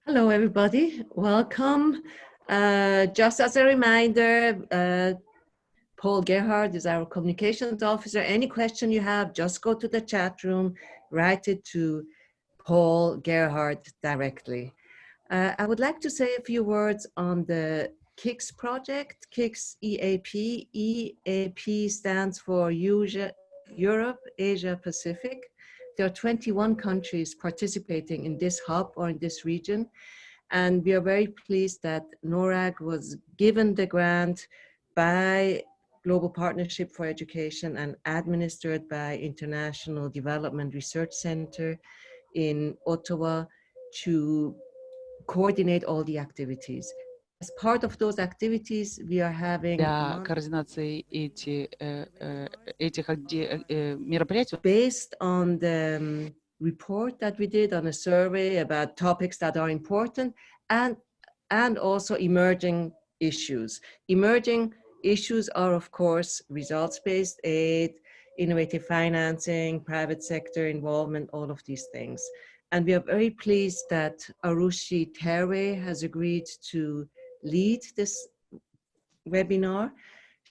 Hello, everybody. Welcome. Just as a reminder, Paul Gerhard is our communications officer. Any question you have, just go to the chat room, write it to Paul Gerhard directly. I would like to say a few words on the KICS project, KICS EAP. EAP stands for Europe, Asia, Pacific. There are 21 countries participating in this hub or in this region. And we are very pleased that NORAG was given the grant by Global Partnership for Education and administered by International Development Research Center in Ottawa to coordinate all the activities. As part of those activities, we are having Для координации этих мероприятий. Based on the report that we did on a survey about topics that are important and also emerging issues. Emerging issues are, of course, results-based aid, innovative financing, private sector involvement, all of these things. And we are very pleased that Arushi Terwe has agreed to lead this webinar.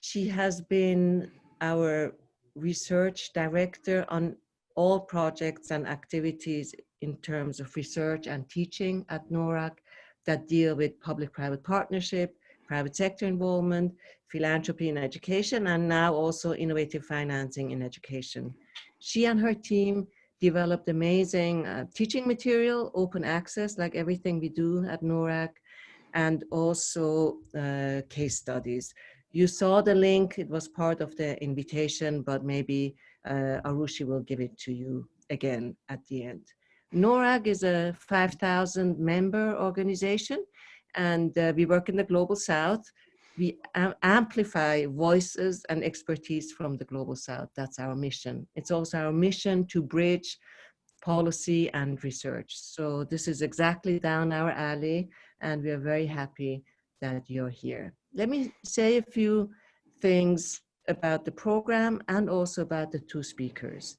She has been our research director on all projects and activities in terms of research and teaching at NORAG that deal with public-private partnership, private sector involvement, philanthropy in education, and now also innovative financing in education. She and her team developed amazing teaching material, open access, like everything we do at NORAG, and also case studies. You saw the link, it was part of the invitation, but maybe Arushi will give it to you again at the end. NORAG is a 5,000 member organization, and we work in the Global South. We amplify voices and expertise from the Global South. That's our mission. It's also our mission to bridge policy and research. So this is exactly down our alley, and we are very happy that you're here. Let me say a few things about the program and also about the two speakers.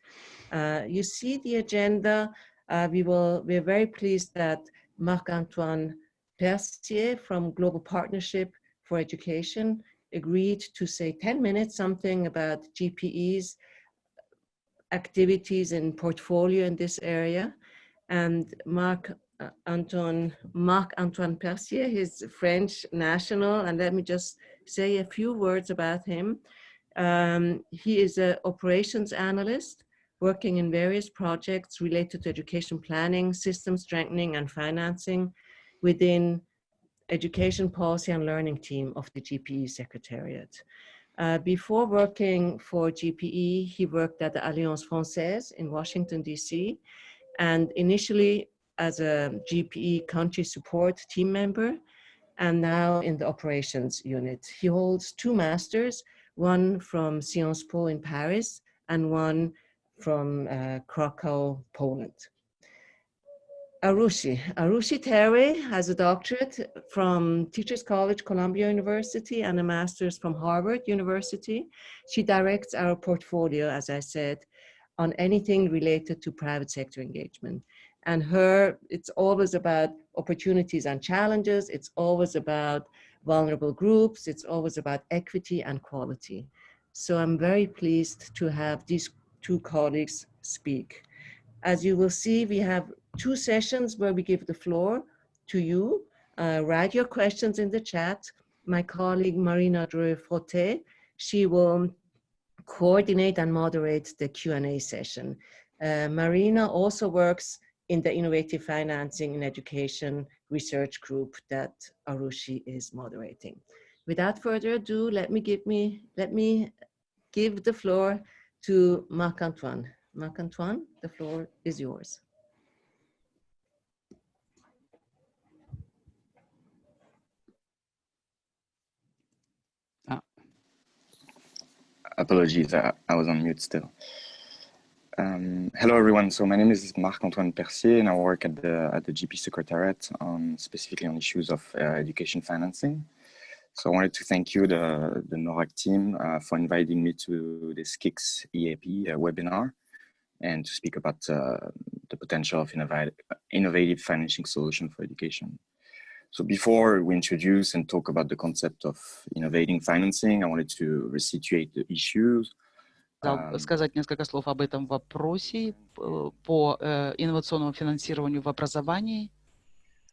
You see the agenda. We're very pleased that Marc-Antoine Percier from Global Partnership for Education agreed to say 10 minutes something about GPE's activities and portfolio in this area. And Marc-Antoine Percier, he's French national, and let me just say a few words about him. He is an operations analyst working in various projects related to education planning, system strengthening, and financing within education policy and learning team of the GPE Secretariat. Before working for GPE, he worked at the Alliance Française in Washington, D.C., and initially as a GPE country support team member, and now in the operations unit. He holds 2 masters, one from Sciences Po in Paris and one from Krakow, Poland. Arushi Terwe has a doctorate from Teachers College, Columbia University, and a master's from Harvard University. She directs our portfolio, as I said, on anything related to private sector engagement. And it's always about opportunities and challenges. It's always about vulnerable groups. It's always about equity and quality. So I'm very pleased to have these 2 colleagues speak. As you will see, we have 2 sessions where we give the floor to you. Write your questions in the chat. My colleague Marina Drouet-Frotté, she will coordinate and moderate the Q&A session. Marina also works in the Innovative Financing in Education research group that Arushi is moderating. Without further ado, let me give the floor to Marc-Antoine. Marc-Antoine, the floor is yours. Apologies, I was on mute still. Hello everyone, so my name is Marc-Antoine Percier and I work at the GP Secretariat specifically on issues of education financing. So I wanted to thank you, the NORAG team, for inviting me to this KICS EAP webinar and to speak about the potential of innovative financing solution for education. So before we introduce and talk about the concept of innovating financing, I wanted to resituate the issues. Сказать несколько слов об этом вопросе по инновационному финансированию в образовании.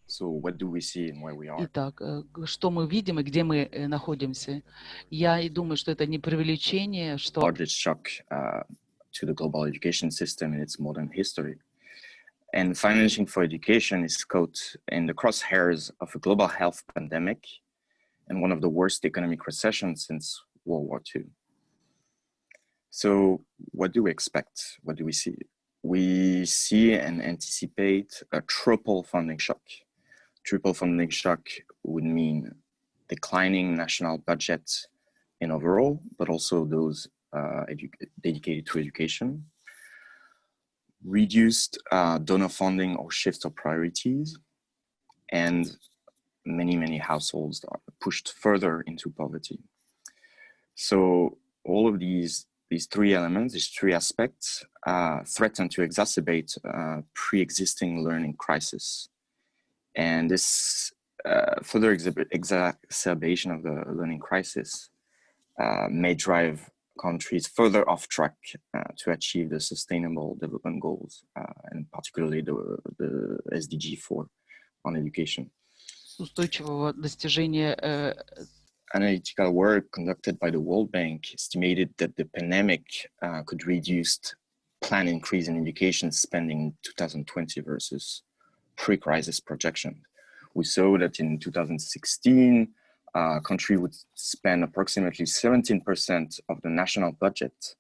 So what do we see and where we are? Итак, что мы видим и где мы находимся? Я и думаю, что это не преувеличение, что Largest shock to the global education system in its modern history. And financing for education is caught in the crosshairs of a global health pandemic and one of the worst economic recessions since World War II. So what do we expect? What do we see? We see and anticipate a triple funding shock. Triple funding shock would mean declining national budgets in overall, but also those dedicated to education, reduced donor funding or shift of priorities, and many households are pushed further into poverty. So all of these three elements, these three aspects, threaten to exacerbate pre-existing learning crisis. And this further exacerbation of the learning crisis may drive countries further off track to achieve the sustainable development goals, and particularly the SDG 4 on education. устойчивого достижения Analytical work conducted by the World Bank estimated that the pandemic could reduce planned increase in education spending in 2020 versus pre-crisis projection. We saw that in 2016, a country would spend approximately 17% of the national budget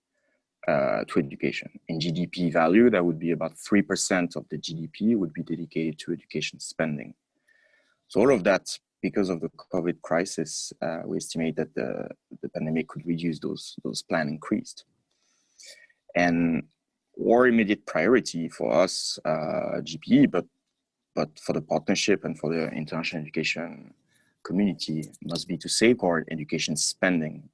to education. In GDP value, that would be about 3% of the GDP would be dedicated to education spending. So all of that, because of the COVID crisis, we estimate that the pandemic could reduce those planned increased. And our immediate priority for us, GPE, but for the partnership and for the international education community must be to safeguard education spending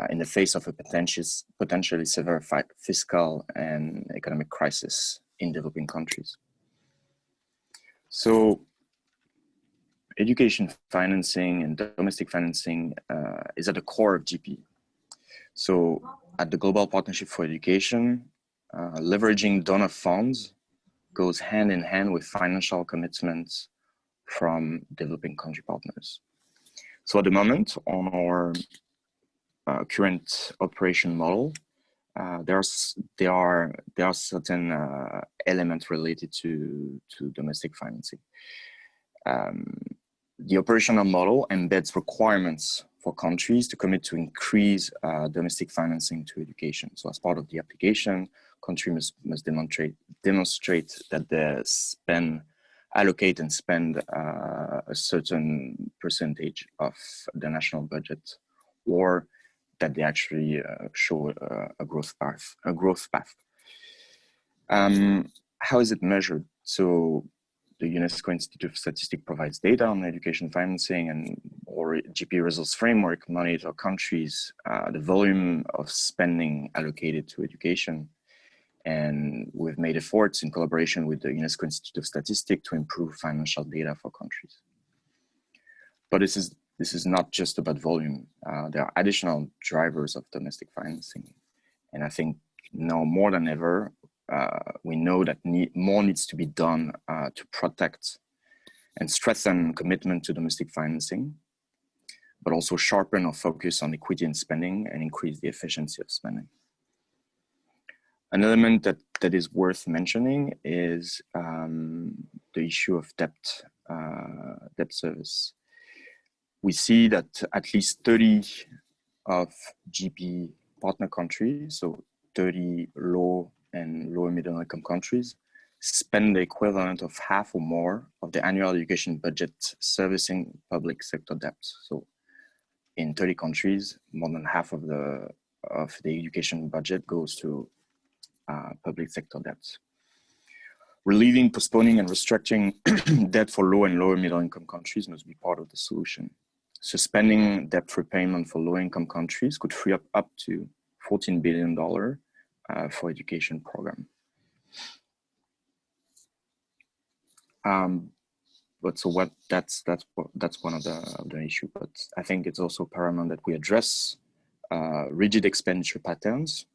in the face of a potentially severe fiscal and economic crisis in developing countries. So education financing and domestic financing is at the core of GP. So at the Global Partnership for Education, leveraging donor funds goes hand in hand with financial commitments from developing country partners. So at the moment, on our current operation model, there are certain elements related to domestic financing. The operational model embeds requirements for countries to commit to increase domestic financing to education. So as part of the application, countries must demonstrate that they allocate and spend a certain percentage of the national budget, or that they actually show a growth path. How is it measured? So the UNESCO Institute of Statistics provides data on education financing, and our GP results framework monitor countries, the volume of spending allocated to education. And we've made efforts in collaboration with the UNESCO Institute of Statistics to improve financial data for countries. But this is not just about volume. There are additional drivers of domestic financing. And I think now more than ever, we know that more needs to be done to protect and strengthen commitment to domestic financing, but also sharpen our focus on equity in spending and increase the efficiency of spending. An element that is worth mentioning is the issue of debt service. We see that at least 30 of GP partner countries, so 30 low and lower middle income countries, spend the equivalent of half or more of the annual education budget servicing public sector debt. So in 30 countries, more than half of the education budget goes to public sector debts. Relieving, postponing, and restructuring debt for low and lower middle income countries must be part of the solution. Suspending debt repayment for low income countries could free up to $14 billion for education program. But so what that's one of the issue. But I think it's also paramount that we address rigid expenditure patterns,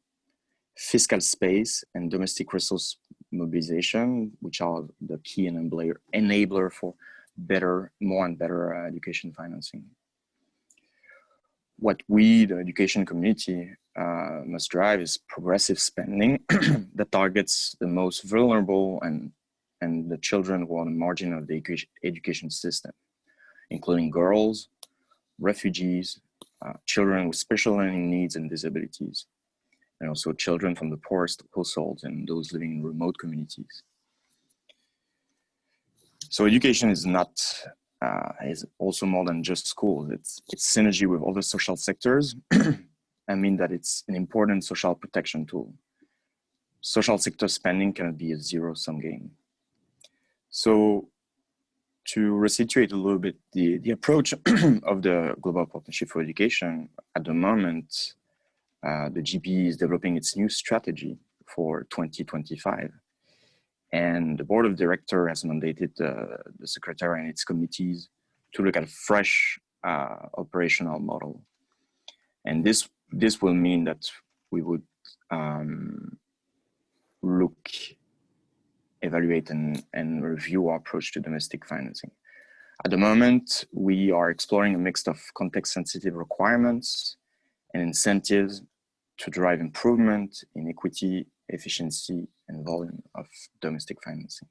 fiscal space, and domestic resource mobilization, which are the key enabler for more and better education financing. What we, the education community, must drive is progressive spending that targets the most vulnerable and the children who are on the margin of the education system, including girls, refugees, children with special learning needs and disabilities, and also children from the poorest households and those living in remote communities. So education is is also more than just schools. It's synergy with other social sectors. I mean that it's an important social protection tool. Social sector spending cannot be a zero-sum game. So to resituate a little bit the approach of the Global Partnership for Education, at the moment, the GPE is developing its new strategy for 2025. And the board of directors has mandated the secretary and its committees to look at a fresh operational model. And this will mean that we would evaluate and review our approach to domestic financing. At the moment, we are exploring a mix of context-sensitive requirements and incentives to drive improvement in equity, efficiency, and volume of domestic financing.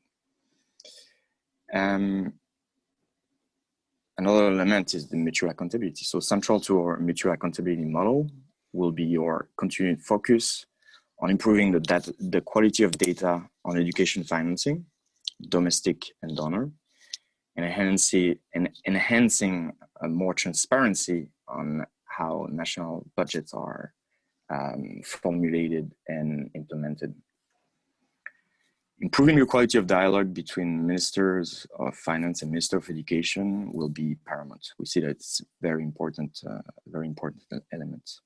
Another element is the mutual accountability. So central to our mutual accountability model will be your continued focus on improving the quality of data on education financing, domestic and donor, and enhancing more transparency on how national budgets are formulated and implemented. Improving the quality of dialogue between ministers of finance and minister of education will be paramount. We see that it's very important element.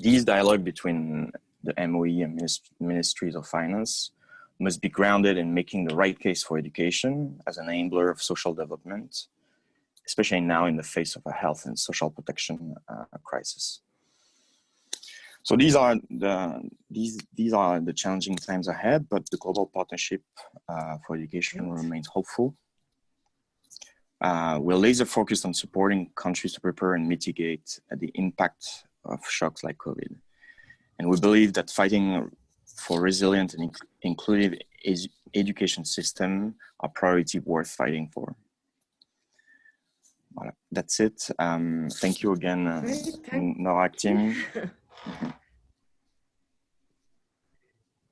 These dialogue between the MOE and ministries of finance must be grounded in making the right case for education as an enabler of social development, especially now in the face of a health and social protection crisis. So these are the challenging times ahead, but the Global Partnership for Education remains hopeful. We're laser focused on supporting countries to prepare and mitigate the impact of shocks like COVID. And we believe that fighting for resilient and inclusive education system are priority worth fighting for. Voilà, that's it. Thank you again, NORAC team.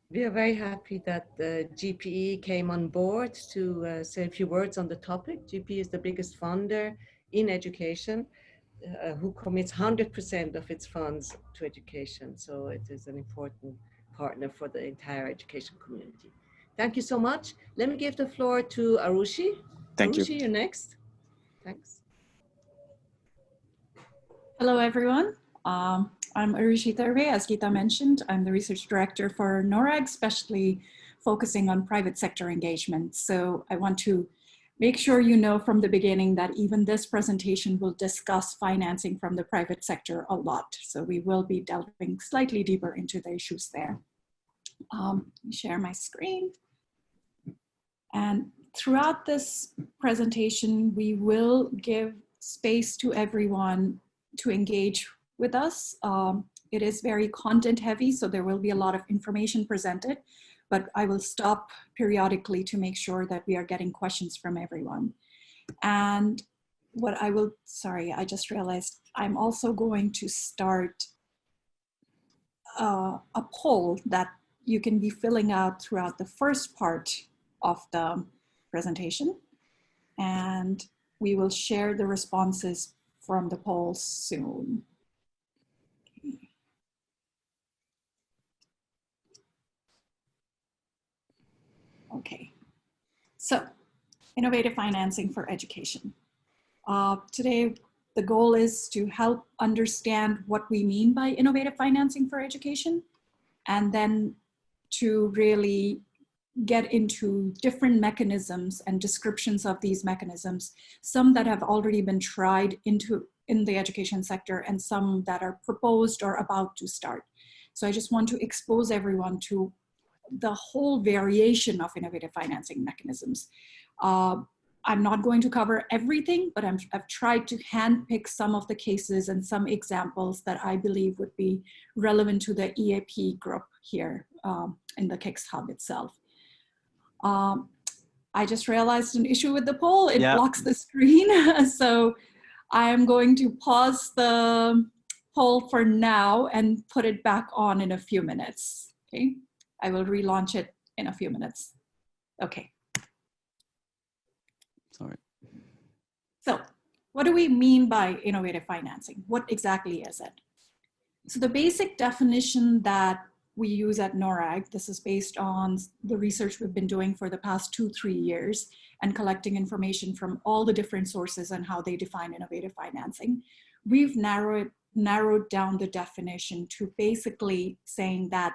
We are very happy that the GPE came on board to say a few words on the topic. GPE is the biggest funder in education who commits 100% of its funds to education. So it is an important partner for the entire education community. Thank you so much. Let me give the floor to Arushi. Thank you. Arushi, you're next. Thanks. Hello, everyone. I'm Arushi Thurve. As Geeta mentioned, I'm the research director for NORAG, especially focusing on private sector engagement. So I want to make sure you know from the beginning that even this presentation will discuss financing from the private sector a lot. So we will be delving slightly deeper into the issues there. Let me share my screen. And throughout this presentation, we will give space to everyone to engage with us. It is very content heavy, so there will be a lot of information presented, but I will stop periodically to make sure that we are getting questions from everyone. And what I will, sorry, I just realized I'm also going to start a poll that you can be filling out throughout the first part of the presentation. And we will share the responses from the poll soon. Okay, so innovative financing for education. Today, the goal is to help understand what we mean by innovative financing for education, and then to really get into different mechanisms and descriptions of these mechanisms, some that have already been tried in the education sector and some that are proposed or about to start. So I just want to expose everyone to the whole variation of innovative financing mechanisms. I'm not going to cover everything, but I've tried to handpick some of the cases and some examples that I believe would be relevant to the EAP group here in the KICS Hub itself. I just realized an issue with the poll. It blocks the screen. So I'm going to pause the poll for now and put it back on in a few minutes. Okay, I will relaunch it in a few minutes. Okay. Sorry. So what do we mean by innovative financing? What exactly is it? So the basic definition that we use at NORAG, this is based on the research we've been doing for the past 2-3 years and collecting information from all the different sources and how they define innovative financing. We've narrowed down the definition to basically saying that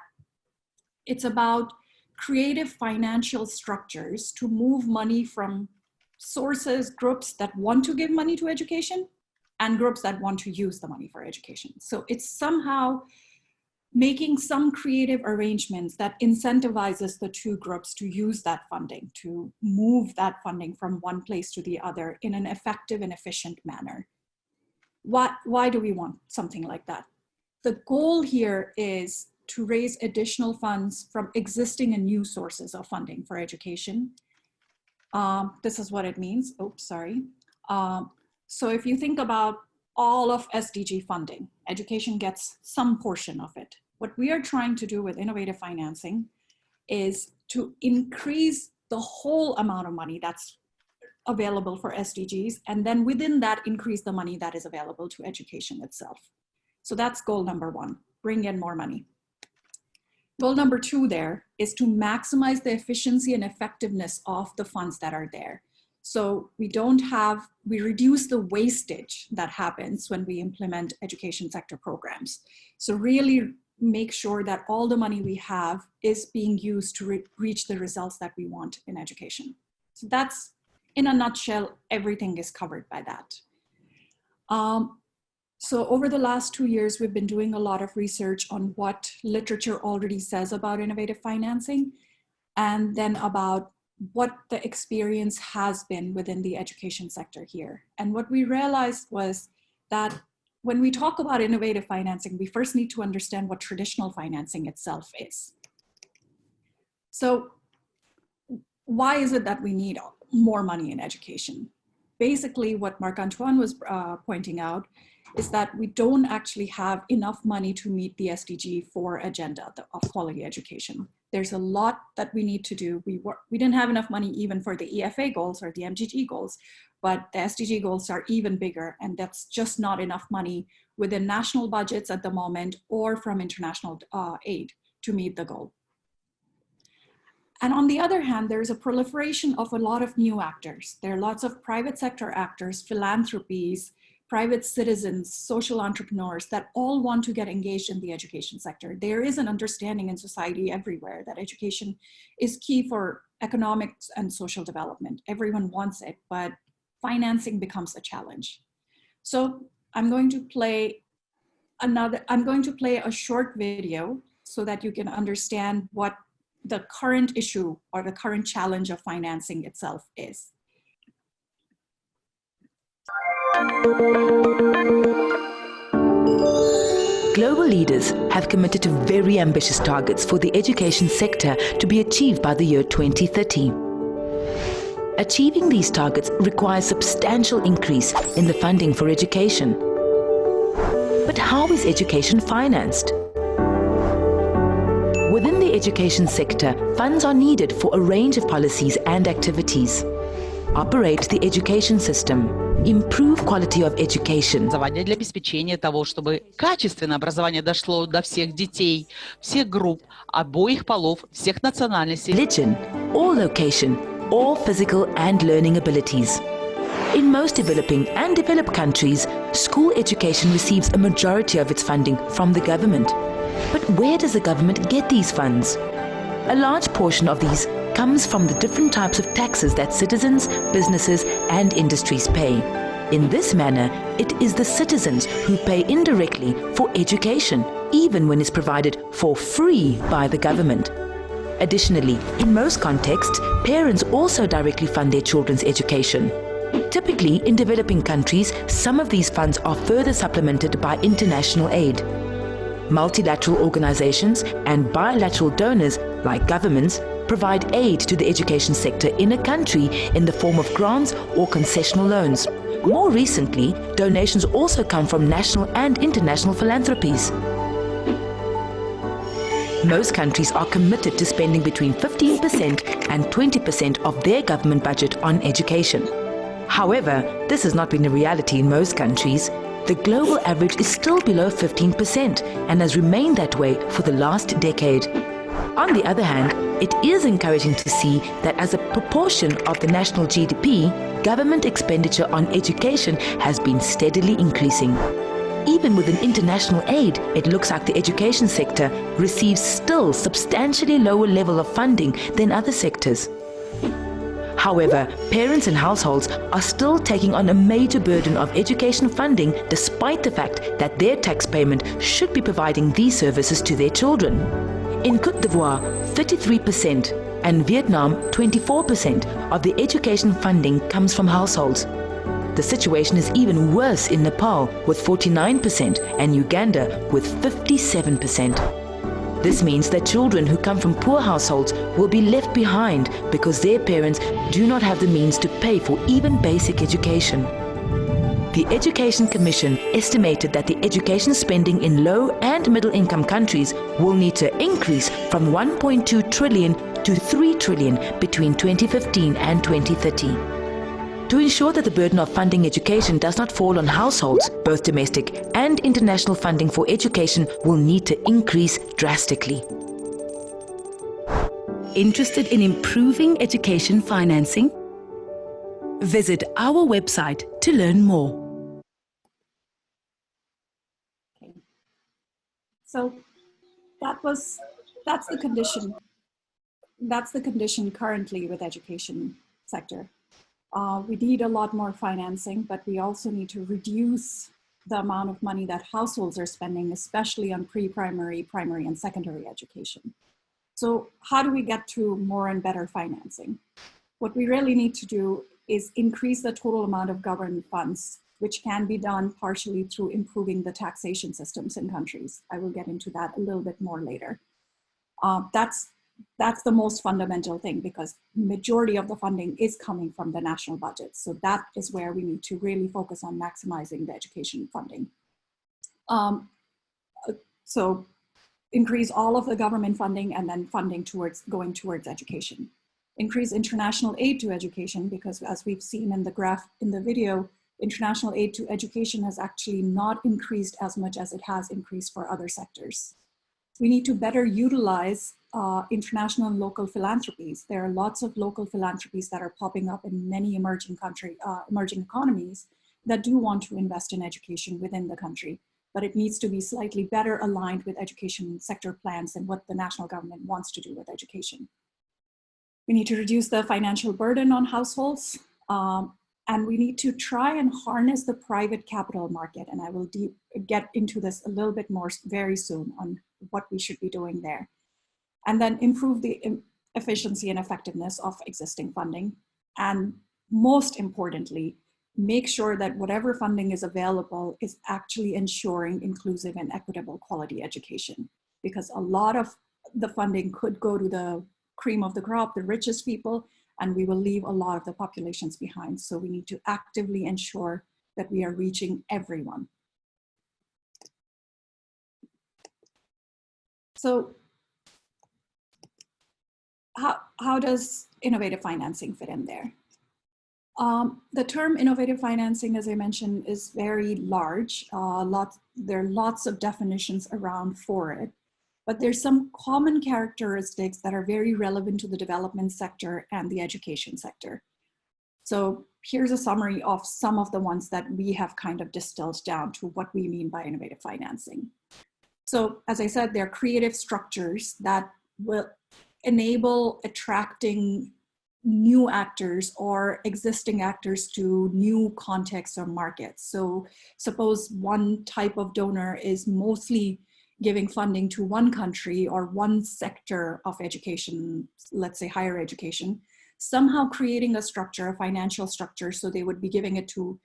it's about creative financial structures to move money from sources, groups that want to give money to education and groups that want to use the money for education. So it's somehow making some creative arrangements that incentivizes the two groups to use that funding, to move that funding from one place to the other in an effective and efficient manner. Why do we want something like that? The goal here is to raise additional funds from existing and new sources of funding for education. This is what it means. Oops, sorry. So if you think about all of SDG funding, education gets some portion of it. What we are trying to do with innovative financing is to increase the whole amount of money that's available for SDGs, and then within that, increase the money that is available to education itself. So that's goal number one, bring in more money. Goal number two there is to maximize the efficiency and effectiveness of the funds that are there. So we reduce the wastage that happens when we implement education sector programs. So really make sure that all the money we have is being used to reach the results that we want in education. So that's, in a nutshell, everything is covered by that. So over the last 2 years, we've been doing a lot of research on what literature already says about innovative financing, and then about what the experience has been within the education sector here. And what we realized was that when we talk about innovative financing, we first need to understand what traditional financing itself is. So why is it that we need more money in education? Basically, what Marc-Antoine was pointing out is that we don't actually have enough money to meet the SDG 4 agenda of quality education. There's a lot that we need to do. We didn't have enough money even for the EFA goals or the MGG goals, but the SDG goals are even bigger, and that's just not enough money within national budgets at the moment or from international aid to meet the goal. And on the other hand, there's a proliferation of a lot of new actors. There are lots of private sector actors, philanthropies, private citizens, social entrepreneurs that all want to get engaged in the education sector. There is an understanding in society everywhere that education is key for economics and social development. Everyone wants it, but financing becomes a challenge. So I'm going to play a short video so that you can understand what the current issue or the current challenge of financing itself is. Global leaders have committed to very ambitious targets for the education sector to be achieved by the year 2030. Achieving these targets requires substantial increase in the funding for education. But how is education financed? Within the education sector, funds are needed for a range of policies and activities. Operate the education system. Improve quality of education. Для обеспечения того, чтобы качественное образование дошло до всех детей, всех групп, обоих полов, всех национальностей. Religion, or location, or physical and learning abilities. In most developing and developed countries, school education receives a majority of its funding from the government. But where does the government get these funds? A large portion of these comes from the different types of taxes that citizens, businesses, and industries pay. In this manner, it is the citizens who pay indirectly for education, even when it's provided for free by the government. Additionally, in most contexts, parents also directly fund their children's education. Typically, in developing countries, some of these funds are further supplemented by international aid. Multilateral organizations and bilateral donors, like governments, provide aid to the education sector in a country in the form of grants or concessional loans. More recently, donations also come from national and international philanthropies. Most countries are committed to spending between 15% and 20% of their government budget on education. However, this has not been a reality in most countries. The global average is still below 15% and has remained that way for the last decade. On the other hand, it is encouraging to see that as a proportion of the national GDP, government expenditure on education has been steadily increasing. Even with an international aid, it looks like the education sector receives still substantially lower level of funding than other sectors. However, parents and households are still taking on a major burden of education funding despite the fact that their tax payment should be providing these services to their children. In Côte d'Ivoire, 33% and Vietnam, 24% of the education funding comes from households. The situation is even worse in Nepal with 49% and Uganda with 57%. This means that children who come from poor households will be left behind because their parents do not have the means to pay for even basic education. The Education Commission estimated that the education spending in low and middle income countries will need to increase from 1.2 trillion to 3 trillion between 2015 and 2030. To ensure that the burden of funding education does not fall on households, both domestic and international funding for education will need to increase drastically. Interested in improving education financing? Visit our website to learn more. Okay. So that's the condition. That's the condition currently with education sector. We need a lot more financing, but we also need to reduce the amount of money that households are spending, especially on pre-primary, primary, and secondary education. So how do we get to more and better financing? What we really need to do is increase the total amount of government funds, which can be done partially through improving the taxation systems in countries. I will get into that a little bit more later. That's the most fundamental thing because majority of the funding is coming from the national budget. So that is where we need to really focus on maximizing the education funding. So increase all of the government funding and then funding going towards education. Increase international aid to education because as we've seen in the graph in the video, international aid to education has actually not increased as much as it has increased for other sectors. We need to better utilize international and local philanthropies. There are lots of local philanthropies that are popping up in many emerging economies that do want to invest in education within the country, but it needs to be slightly better aligned with education sector plans and what the national government wants to do with education. We need to reduce the financial burden on households, and we need to try and harness the private capital market, and I will get into this a little bit more very soon on what we should be doing there. And then improve the efficiency and effectiveness of existing funding. And most importantly, make sure that whatever funding is available is actually ensuring inclusive and equitable quality education. Because a lot of the funding could go to the cream of the crop, the richest people, and we will leave a lot of the populations behind. So we need to actively ensure that we are reaching everyone. So how does innovative financing fit in there? The term innovative financing, as I mentioned, is very large. There are lots of definitions around for it, but there's some common characteristics that are very relevant to the development sector and the education sector. So here's a summary of some of the ones that we have kind of distilled down to what we mean by innovative financing. So as I said, they're creative structures that will enable attracting new actors or existing actors to new contexts or markets. So suppose one type of donor is mostly giving funding to one country or one sector of education, let's say higher education, somehow creating a structure, a financial structure, so they would be giving it to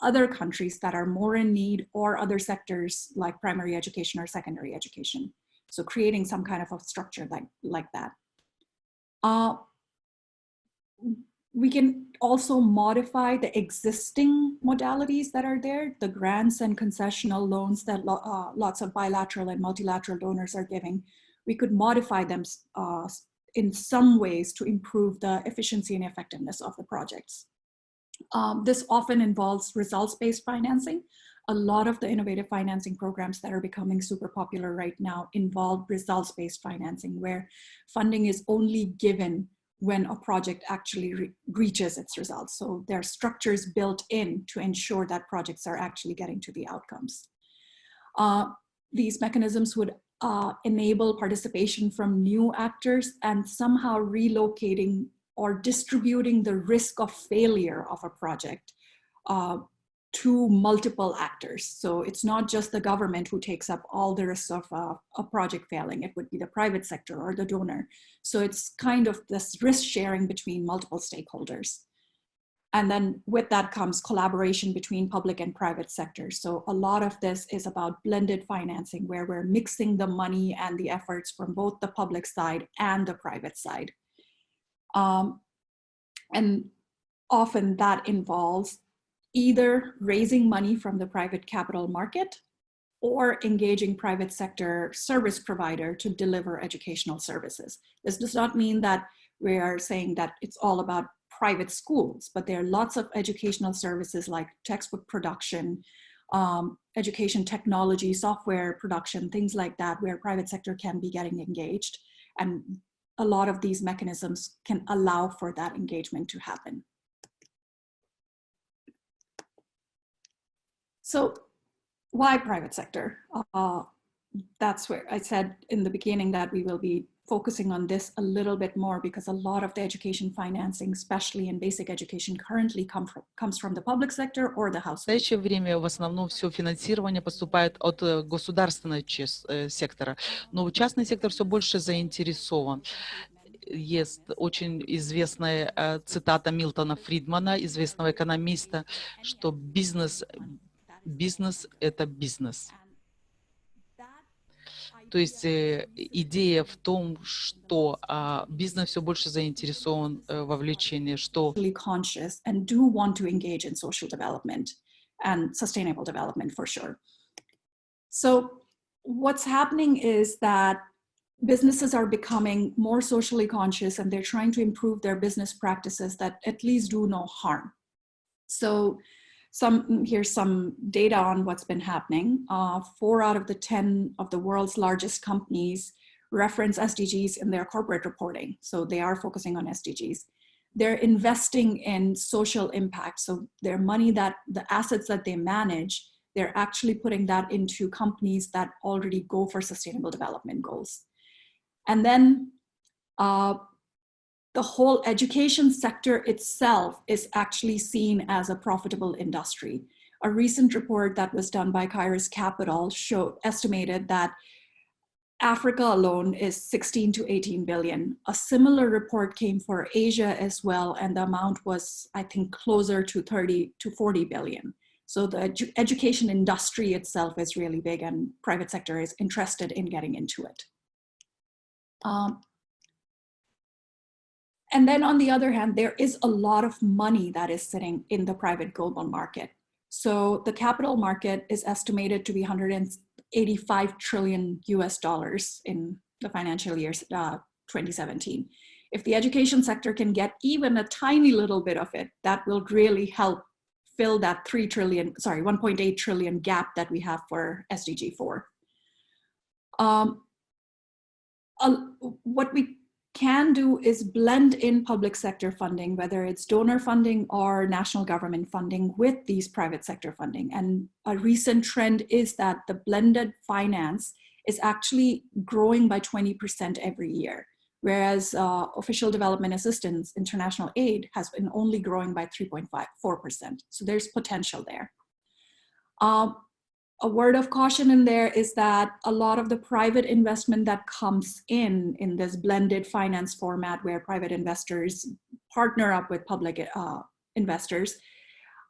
other countries that are more in need or other sectors like primary education or secondary education. So creating some kind of a structure like that. We can also modify the existing modalities that are there, the grants and concessional loans that lots of bilateral and multilateral donors are giving. We could modify them in some ways to improve the efficiency and effectiveness of the projects. This often involves results-based financing. A lot of the innovative financing programs that are becoming super popular right now involve results-based financing, where funding is only given when a project actually reaches its results. So there are structures built in to ensure that projects are actually getting to the outcomes. These mechanisms would enable participation from new actors and somehow relocating or distributing the risk of failure of a project to multiple actors. So it's not just the government who takes up all the risks of a project failing. It would be the private sector or the donor. So it's kind of this risk sharing between multiple stakeholders. And then with that comes collaboration between public and private sectors. So a lot of this is about blended financing, where we're mixing the money and the efforts from both the public side and the private side. And often that involves either raising money from the private capital market or engaging private sector service provider to deliver educational services. This does not mean that we are saying that it's all about private schools, but there are lots of educational services like textbook production, education technology, software production, things like that, where private sector can be getting engaged. And a lot of these mechanisms can allow for that engagement to happen. So why private sector? That's where I said in the beginning that we will be focusing on this a little bit more, because a lot of the education financing, especially in basic education, currently comes from the public sector or the household. В настоящее время в основном все финансирование поступает от государственного сектора, но частный сектор все больше заинтересован. Есть очень известная цитата Милтона Фридмана, известного экономиста, что бизнес – это бизнес. То есть идея в том, что бизнес все больше заинтересован в вовлечении, что conscious and do want to engage in social development and sustainable development for sure. So what's happening is that businesses are becoming more socially conscious, and they're trying to improve their business practices that at least do no harm. So here's some data on what's been happening. 4 out of the 10 of the world's largest companies reference SDGs in their corporate reporting. So they are focusing on SDGs. They're investing in social impact. So their money, that the assets that they manage, they're actually putting that into companies that already go for sustainable development goals. And then the whole education sector itself is actually seen as a profitable industry. A recent report that was done by Kairos Capital estimated that Africa alone is 16 to 18 billion. A similar report came for Asia as well, and the amount was, I think, closer to 30 to 40 billion. So the education industry itself is really big, and private sector is interested in getting into it. And then on the other hand, there is a lot of money that is sitting in the private global market. So the capital market is estimated to be 185 trillion US dollars in the financial year 2017. If the education sector can get even a tiny little bit of it, that will really help fill that 1.8 trillion gap that we have for SDG 4. What we can do is blend in public sector funding, whether it's donor funding or national government funding, with these private sector funding. And a recent trend is that the blended finance is actually growing by 20% every year. whereas official development assistance, international aid, has been only growing by 3.4%. So there's potential there. A word of caution in there is that a lot of the private investment that comes in this blended finance format where private investors partner up with public investors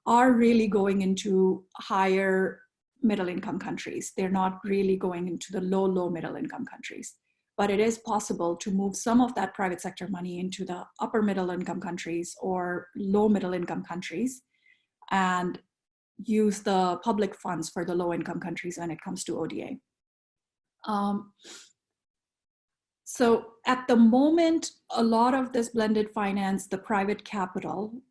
are really going into higher middle income countries. They're not really going into the low middle income countries. But it is possible to move some of that private sector money into the upper middle income countries or low middle income countries and use the public funds for the low income countries when it comes to ODA. So at the moment, a lot of this blended finance, the private capital,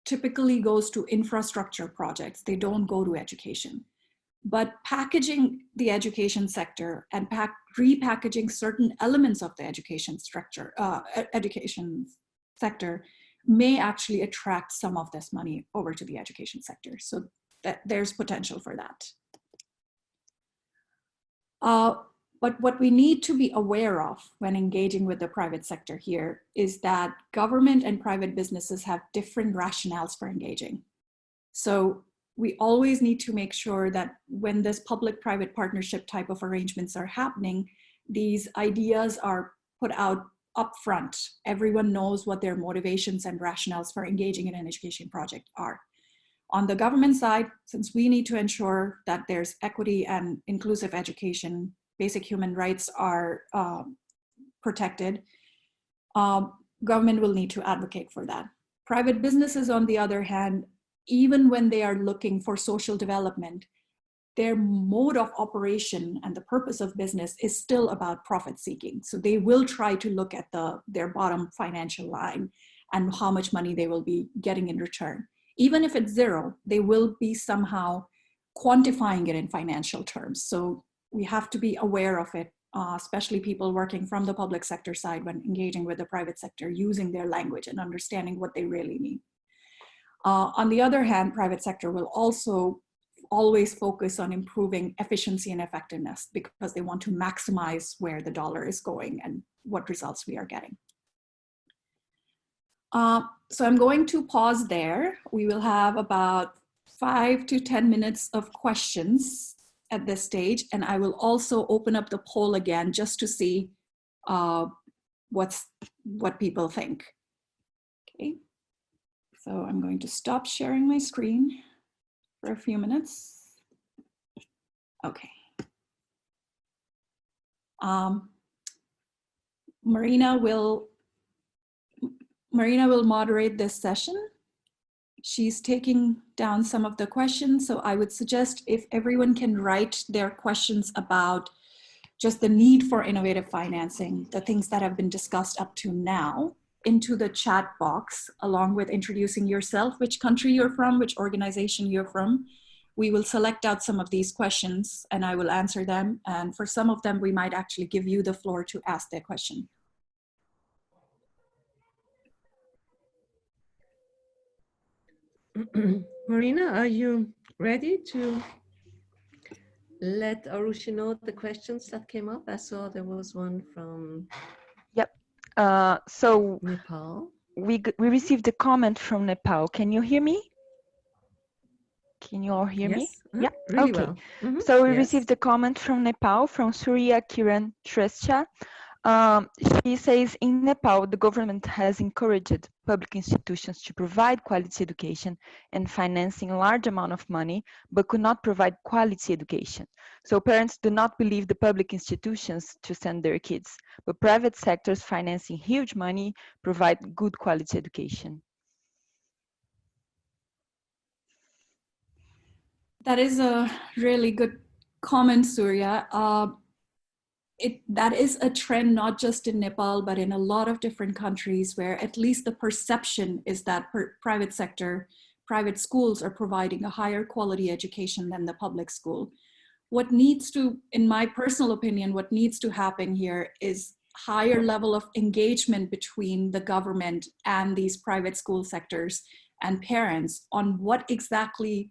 typically goes to infrastructure projects. They don't go to education. But packaging the education sector and repackaging certain elements of the education structure, education sector may actually attract some of this money over to the education sector. So there's potential for that. But what we need to be aware of when engaging with the private sector here is that government and private businesses have different rationales for engaging. So we always need to make sure that when this public-private partnership type of arrangements are happening, these ideas are put out upfront. Everyone knows what their motivations and rationales for engaging in an education project are. On the government side, since we need to ensure that there's equity and inclusive education, basic human rights are protected, government will need to advocate for that. Private businesses, on the other hand, even when they are looking for social development, their mode of operation and the purpose of business is still about profit seeking. So they will try to look at their bottom financial line and how much money they will be getting in return. Even if it's zero, they will be somehow quantifying it in financial terms. So we have to be aware of it, especially people working from the public sector side when engaging with the private sector, using their language and understanding what they really mean. On the other hand, private sector will also always focus on improving efficiency and effectiveness because they want to maximize where the dollar is going and what results we are getting. So I'm going to pause there. We will have about 5 to 10 minutes of questions at this stage, and I will also open up the poll again just to see what people think. Okay, so I'm going to stop sharing my screen for a few minutes. Okay. Marina will moderate this session. She's taking down some of the questions, so I would suggest if everyone can write their questions about just the need for innovative financing, the things that have been discussed up to now, into the chat box, along with introducing yourself, which country you're from, which organization you're from. We will select out some of these questions and I will answer them. And for some of them, we might actually give you the floor to ask their question. Marina, are you ready to let Arushi know the questions that came up? I saw there was one from so Nepal. We received a comment from Nepal. Can you hear me? Can you all hear me? Yeah, really okay. Well. Mm-hmm. So we received a comment from Nepal, from Surya Kiran Shrestha. She says, in Nepal, the government has encouraged public institutions to provide quality education and financing a large amount of money, but could not provide quality education. So parents do not believe the public institutions to send their kids, but private sectors financing huge money provide good quality education. That is a really good comment, Surya. That is a trend, not just in Nepal, but in a lot of different countries where at least the perception is that private sector, private schools are providing a higher quality education than the public school. What needs to, in my personal opinion, what needs to happen here is higher level of engagement between the government and these private school sectors and parents on what exactly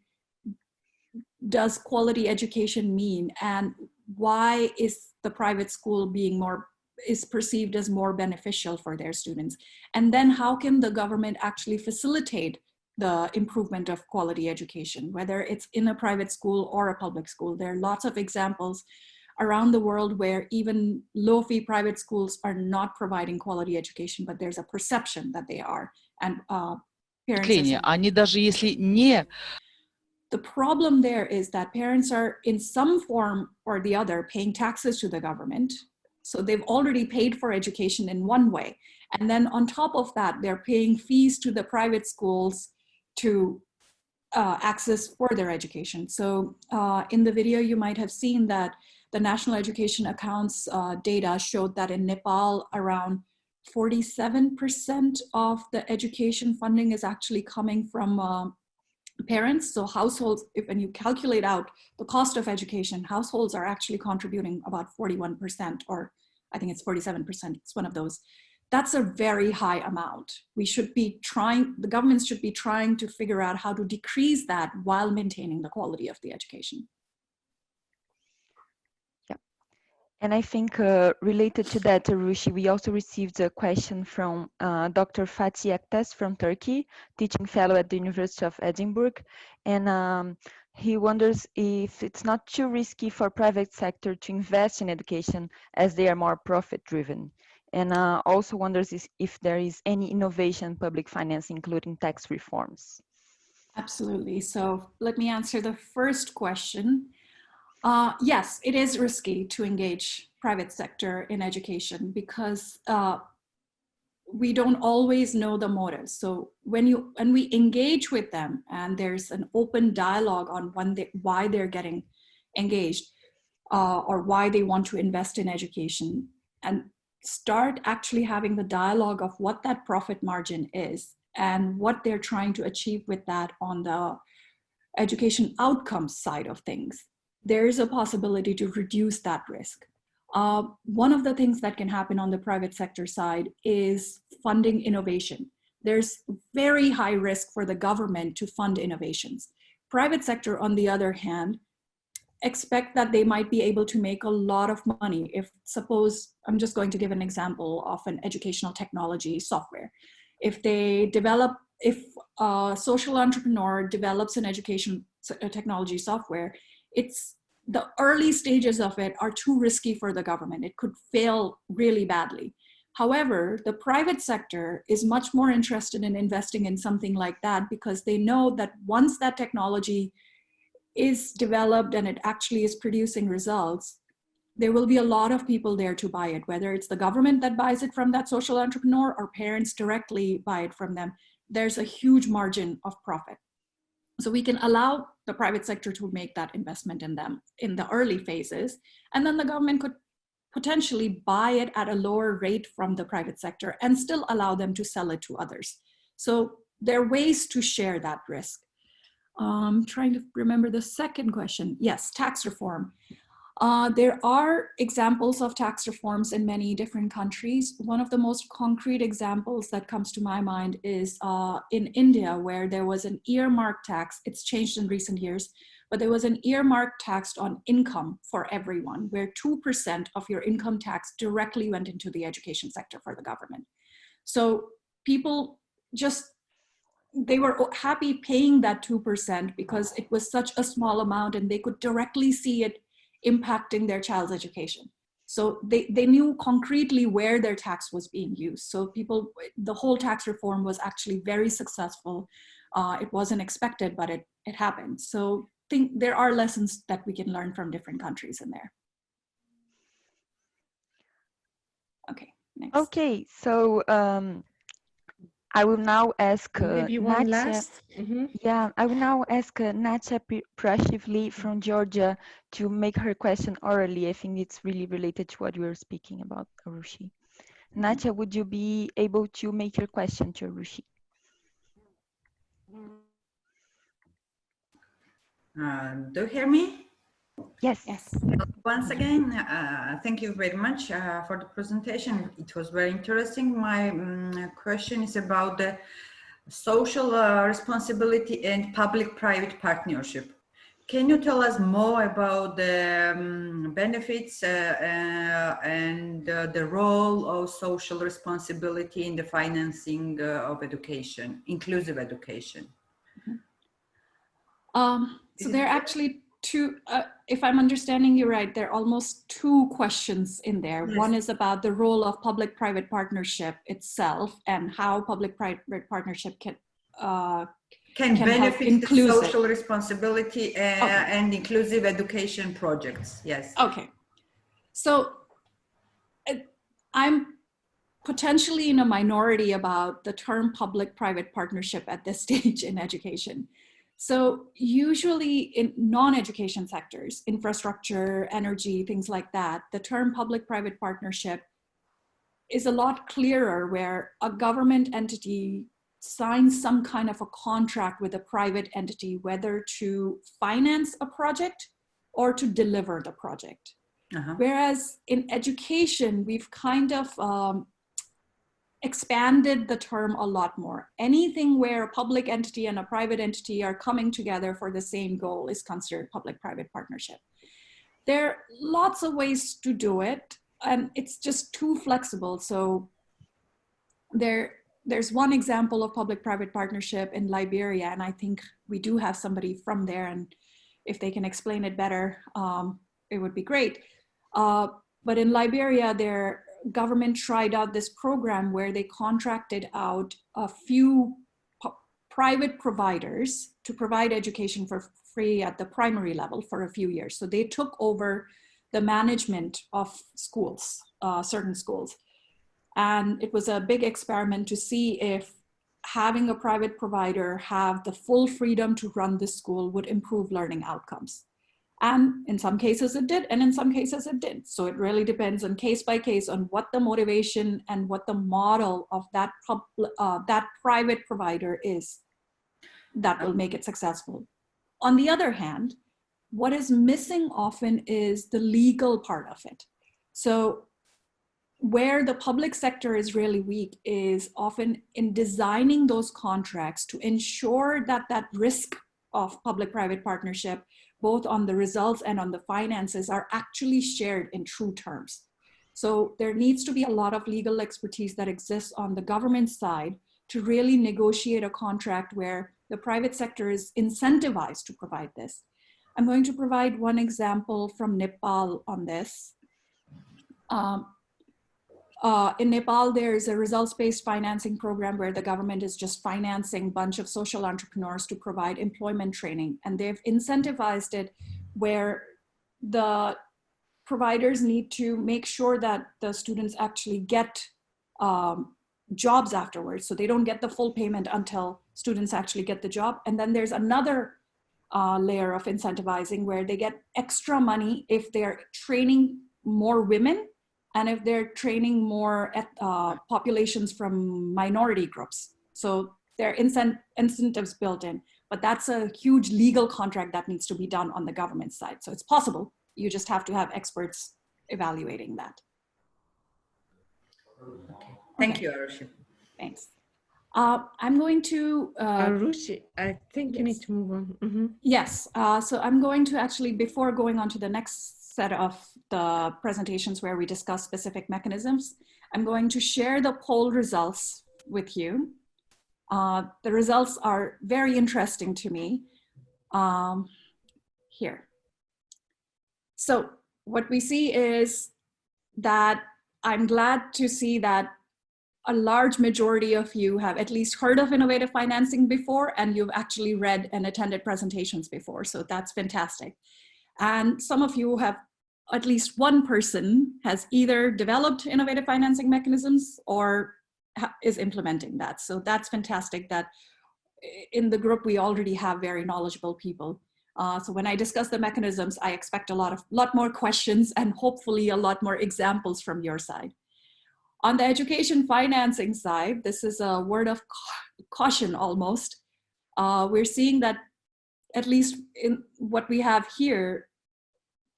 does quality education mean and why is the private school being more is perceived as more beneficial for their students? And then how can the government actually facilitate the improvement of quality education, whether it's in a private school or a public school? There are lots of examples around the world where even low-fee private schools are not providing quality education, but there's a perception that they are. And parents Они даже если не... The problem there is that parents are in some form or the other paying taxes to the government. So they've already paid for education in one way. And then on top of that, they're paying fees to the private schools to access further education. So in the video, you might have seen that the National Education Accounts data showed that in Nepal, around 47% of the education funding is actually coming from parents. So households, when you calculate out the cost of education, households are actually contributing about 41%, or I think it's 47%, it's one of those. That's a very high amount. We should be trying, the governments should be trying to figure out how to decrease that while maintaining the quality of the education. And I think related to that, Rushi, we also received a question from Dr. Fatih Aktas from Turkey, teaching fellow at the University of Edinburgh. And he wonders if it's not too risky for private sector to invest in education as they are more profit driven. And also wonders if there is any innovation in public finance, including tax reforms. Absolutely. So let me answer the first question. Yes, it is risky to engage private sector in education because we don't always know the motives. So when we engage with them and there's an open dialogue on why they're getting engaged or why they want to invest in education, and start actually having the dialogue of what that profit margin is and what they're trying to achieve with that on the education outcomes side of things, there is a possibility to reduce that risk. One of the things that can happen on the private sector side is funding innovation. There's very high risk for the government to fund innovations. Private sector, on the other hand, expect that they might be able to make a lot of money if, suppose, I'm just going to give an example of an educational technology software. If a social entrepreneur develops an education technology software, the early stages of it are too risky for the government. It could fail really badly. However, the private sector is much more interested in investing in something like that because they know that once that technology is developed and it actually is producing results, there will be a lot of people there to buy it, whether it's the government that buys it from that social entrepreneur or parents directly buy it from them. There's a huge margin of profit. So we can allow the private sector to make that investment in them in the early phases, and then the government could potentially buy it at a lower rate from the private sector and still allow them to sell it to others. So there are ways to share that risk. I'm trying to remember the second question. Yes, tax reform. There are examples of tax reforms in many different countries. One of the most concrete examples that comes to my mind is in India, where there was an earmark tax. It's changed in recent years, but there was an earmark tax on income for everyone, where 2% of your income tax directly went into the education sector for the government. So people they were happy paying that 2% because it was such a small amount and they could directly see it impacting their child's education. So they knew concretely where their tax was being used. So the whole tax reform was actually very successful. It wasn't expected, but it happened. So I think there are lessons that we can learn from different countries in there. Okay, next. Okay, so I will now ask maybe one Natya. last. Yeah, I will now ask Natya Prashivli from Georgia to make her question orally. I think it's really related to what we were speaking about, Arushi. Natya, would you be able to make your question to Arushi? Do you hear me? Yes. Yes. Once again, thank you very much for the presentation. It was very interesting. My question is about the social responsibility and public-private partnership. Can you tell us more about the benefits and the role of social responsibility in the financing of education, inclusive education? So there are actually two, if I'm understanding you right, there are almost two questions in there. Yes. One is about the role of public-private partnership itself and how public-private partnership can benefit the social responsibility Okay. and inclusive education projects. Yes. Okay. So I'm potentially in a minority about the term public-private partnership at this stage in education. So usually in non-education sectors, infrastructure, energy, things like that, the term public-private partnership is a lot clearer, where a government entity signs some kind of a contract with a private entity, whether to finance a project or to deliver the project. Whereas in education, we've kind of expanded the term a lot more. Anything where a public entity and a private entity are coming together for the same goal is considered public-private partnership. There are lots of ways to do it, and it's just too flexible. So there's one example of public-private partnership in Liberia, and I think we do have somebody from there, and if they can explain it better, it would be great. But in Liberia, their government tried out this program where they contracted out a few private providers to provide education for free at the primary level for a few years. So they took over the management of schools, certain schools. And it was a big experiment to see if having a private provider have the full freedom to run the school would improve learning outcomes. And in some cases it did, and in some cases it didn't. So it really depends on case by case on what the motivation and what the model of that private provider is that will make it successful. On the other hand, what is missing often is the legal part of it. So where the public sector is really weak is often in designing those contracts to ensure that that risk of public-private partnership, both on the results and on the finances, are actually shared in true terms. So there needs to be a lot of legal expertise that exists on the government side to really negotiate a contract where the private sector is incentivized to provide this. I'm going to provide one example from Nepal on this. In Nepal, there's a results-based financing program where the government is just financing a bunch of social entrepreneurs to provide employment training. And they've incentivized it where the providers need to make sure that the students actually get jobs afterwards. So they don't get the full payment until students actually get the job. And then there's another layer of incentivizing where they get extra money if they're training more women and if they're training more populations from minority groups. So there are incentives built in, but that's a huge legal contract that needs to be done on the government side. So it's possible, you just have to have experts evaluating that. Thank you, Arushi. Thanks. I'm going to... Arushi, I think you need to move on. Mm-hmm. Yes, so I'm going to actually, before going on to the next set of the presentations where we discuss specific mechanisms, I'm going to share the poll results with you. The results are very interesting to me. Here. So what we see is that I'm glad to see that a large majority of you have at least heard of innovative financing before, and you've actually read and attended presentations before. So that's fantastic. And some of you have, at least one person has either developed innovative financing mechanisms or is implementing that. So that's fantastic that in the group, we already have very knowledgeable people. So when I discuss the mechanisms, I expect a lot more questions and hopefully a lot more examples from your side. On the education financing side, this is a word of caution almost. We're seeing that at least in what we have here,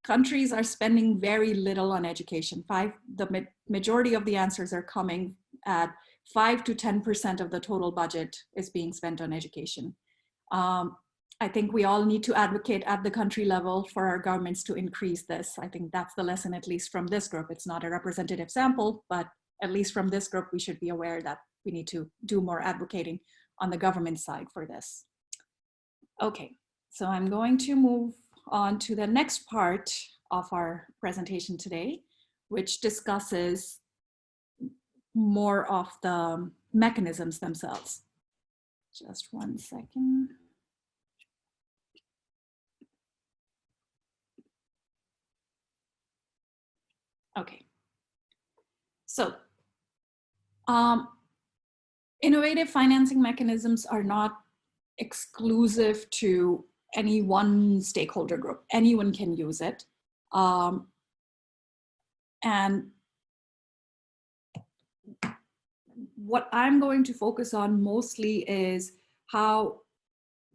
countries are spending very little on education. The majority of the answers are coming at 5 to 10% of the total budget is being spent on education. I think we all need to advocate at the country level for our governments to increase this. I think that's the lesson, at least from this group. It's not a representative sample, but at least from this group, we should be aware that we need to do more advocating on the government side for this. Okay, so I'm going to move on to the next part of our presentation today, which discusses more of the mechanisms themselves. Just one second. Okay, so innovative financing mechanisms are not exclusive to any one stakeholder group. Anyone can use it. And what I'm going to focus on mostly is how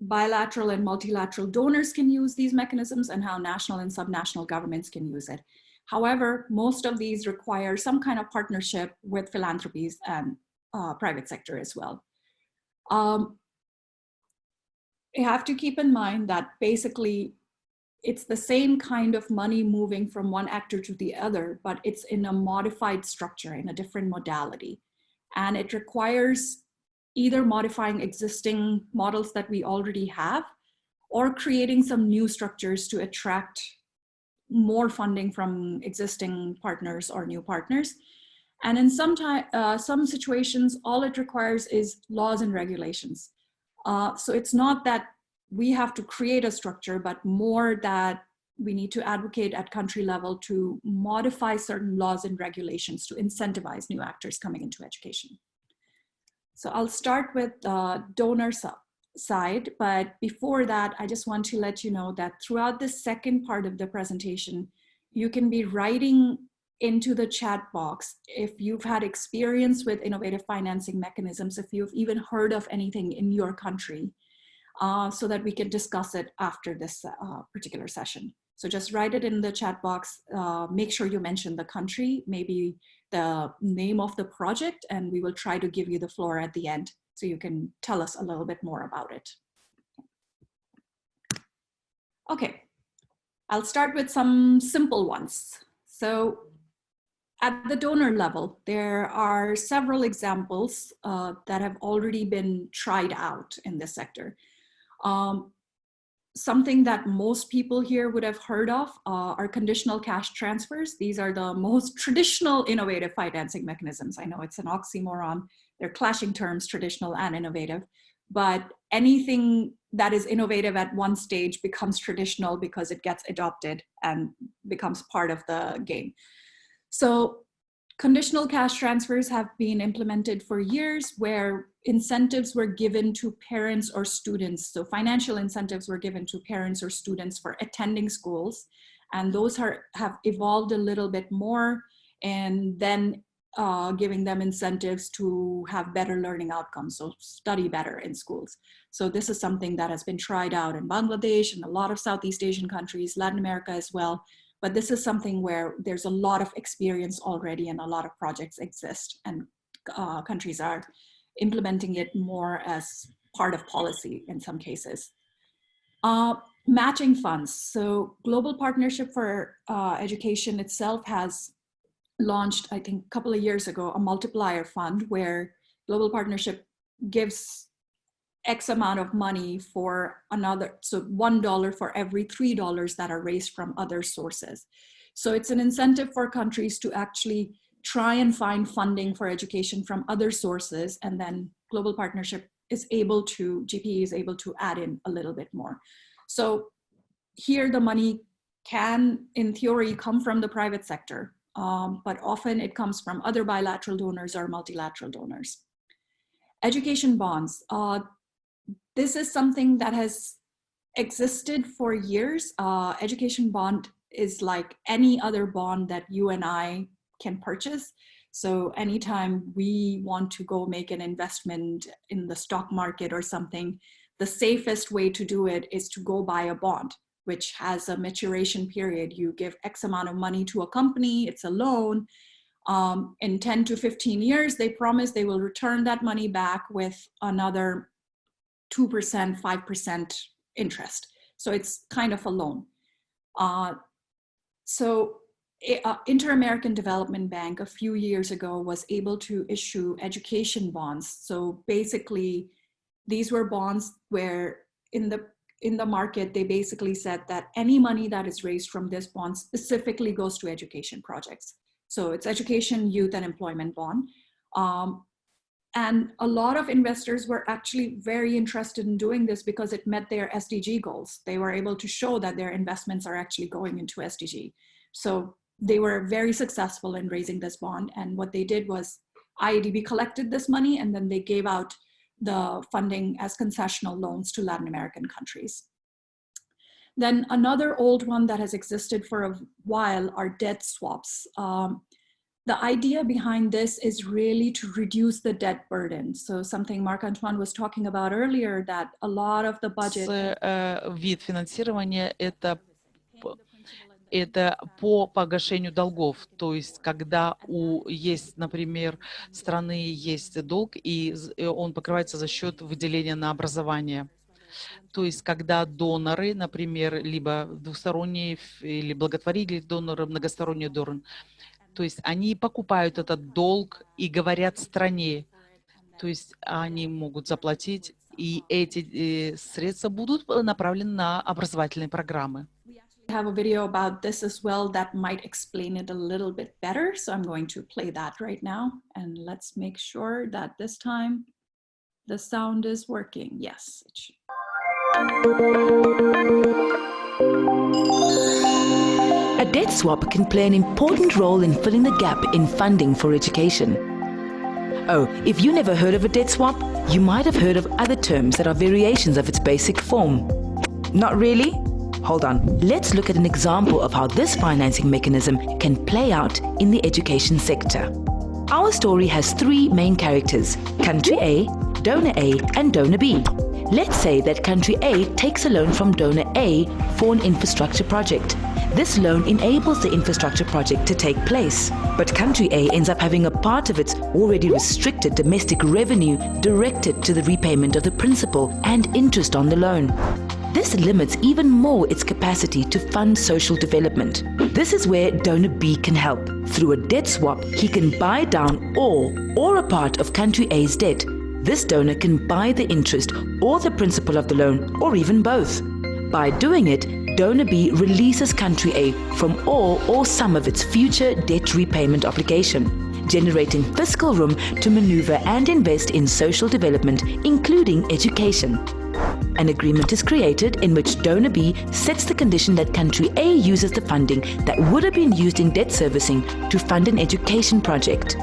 bilateral and multilateral donors can use these mechanisms and how national and subnational governments can use it. However, most of these require some kind of partnership with philanthropies and private sector as well. You have to keep in mind that basically it's the same kind of money moving from one actor to the other, but it's in a modified structure, in a different modality. And it requires either modifying existing models that we already have or creating some new structures to attract more funding from existing partners or new partners. And in some situations, all it requires is laws and regulations. So it's not that we have to create a structure, but more that we need to advocate at country level to modify certain laws and regulations to incentivize new actors coming into education. So I'll start with the donor side, but before that, I just want to let you know that throughout the second part of the presentation, you can be writing into the chat box if you've had experience with innovative financing mechanisms, if you've even heard of anything in your country, so that we can discuss it after this particular session. So just write it in the chat box, make sure you mention the country, maybe the name of the project, and we will try to give you the floor at the end so you can tell us a little bit more about it. Okay, I'll start with some simple ones. So at the donor level, there are several examples that have already been tried out in this sector. Something that most people here would have heard of are conditional cash transfers. These are the most traditional innovative financing mechanisms. I know it's an oxymoron. They're clashing terms, traditional and innovative. But anything that is innovative at one stage becomes traditional because it gets adopted and becomes part of the game. So conditional cash transfers have been implemented for years where incentives were given to parents or students. So financial incentives were given to parents or students for attending schools. And those have evolved a little bit more, and then giving them incentives to have better learning outcomes, so study better in schools. So this is something that has been tried out in Bangladesh and a lot of Southeast Asian countries, Latin America as well. But this is something where there's a lot of experience already and a lot of projects exist, and countries are implementing it more as part of policy in some cases. Matching funds. So Global Partnership for Education itself has launched, I think a couple of years ago, a multiplier fund where Global Partnership gives X amount of money for another, so $1 for every $3 that are raised from other sources. So it's an incentive for countries to actually try and find funding for education from other sources, and then Global Partnership is able to, GPE is able to add in a little bit more. So here the money can, in theory, come from the private sector, but often it comes from other bilateral donors or multilateral donors. Education bonds. This is something that has existed for years. Education bond is like any other bond that you and I can purchase. So anytime we want to go make an investment in the stock market or something, the safest way to do it is to go buy a bond, which has a maturation period. You give X amount of money to a company, it's a loan. In 10 to 15 years, they promise they will return that money back with another 2%, 5% interest. So it's kind of a loan. Inter-American Development Bank a few years ago was able to issue education bonds. So basically, these were bonds where in the market, they basically said that any money that is raised from this bond specifically goes to education projects. So it's education, youth, and employment bond. And a lot of investors were actually very interested in doing this because it met their SDG goals. They were able to show that their investments are actually going into SDG. So they were very successful in raising this bond. And what they did was IADB collected this money and then they gave out the funding as concessional loans to Latin American countries. Then another old one that has existed for a while are debt swaps. The idea behind this is really to reduce the debt burden. So something Marc-Antoine was talking about earlier, that a lot of the budget... Вид финансирования это по погашению долгов. То есть, когда есть, например, страны есть долг, и он покрывается за счет выделения на образование. То есть, когда доноры, например, либо двусторонние или благотворительные доноры, многосторонние доноры, то есть они покупают этот долг и говорят стране, то есть они могут заплатить, и эти средства будут направлены на образовательные программы. I have a video about this as well that might explain it a little bit better. So I'm going to play that right now. And let's make sure that this time the sound is working. Yes, it should. A debt swap can play an important role in filling the gap in funding for education. Oh, if you never heard of a debt swap, you might have heard of other terms that are variations of its basic form. Not really? Hold on, let's look at an example of how this financing mechanism can play out in the education sector. Our story has three main characters: country A, donor A, and donor B. Let's say that country A takes a loan from donor A for an infrastructure project. This loan enables the infrastructure project to take place, but country A ends up having a part of its already restricted domestic revenue directed to the repayment of the principal and interest on the loan. This limits even more its capacity to fund social development. This is where donor B can help. Through a debt swap, he can buy down all or a part of country A's debt. This donor can buy the interest or the principal of the loan, or even both. By doing it, donor B releases country A from all or some of its future debt repayment obligation, generating fiscal room to maneuver and invest in social development, including education. An agreement is created in which donor B sets the condition that country A uses the funding that would have been used in debt servicing to fund an education project.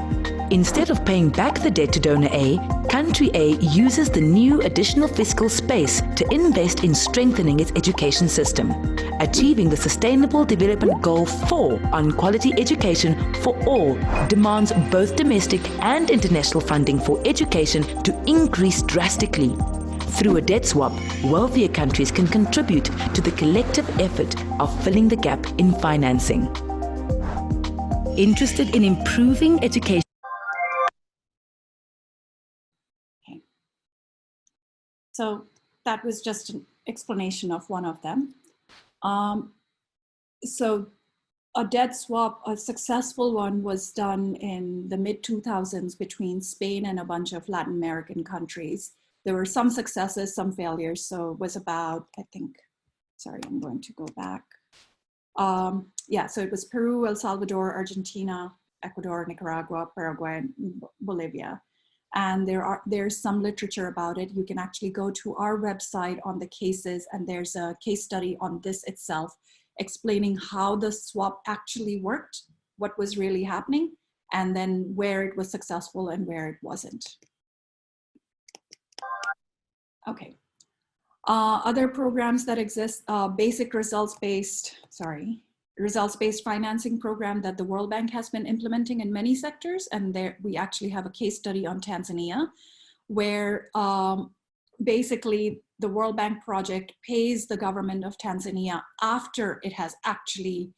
Instead of paying back the debt to donor A, country A uses the new additional fiscal space to invest in strengthening its education system, achieving the Sustainable Development Goal 4 on quality education for all demands both domestic and international funding for education to increase drastically. Through a debt swap, wealthier countries can contribute to the collective effort of filling the gap in financing. Interested in improving education? Okay. So that was just an explanation of one of them. So a debt swap, a successful one, was done in the mid-2000s between Spain and a bunch of Latin American countries. There were some successes, some failures. So it was about, I think, sorry, I'm going to go back. Yeah, so it was Peru, El Salvador, Argentina, Ecuador, Nicaragua, Paraguay, and Bolivia. And there's some literature about it. You can actually go to our website on the cases, and there's a case study on this itself, explaining how the swap actually worked, what was really happening, and then where it was successful and where it wasn't. Okay. Other programs that exist, basic results-based financing program that the World Bank has been implementing in many sectors. And there we actually have a case study on Tanzania, where basically the World Bank project pays the government of Tanzania after it has actually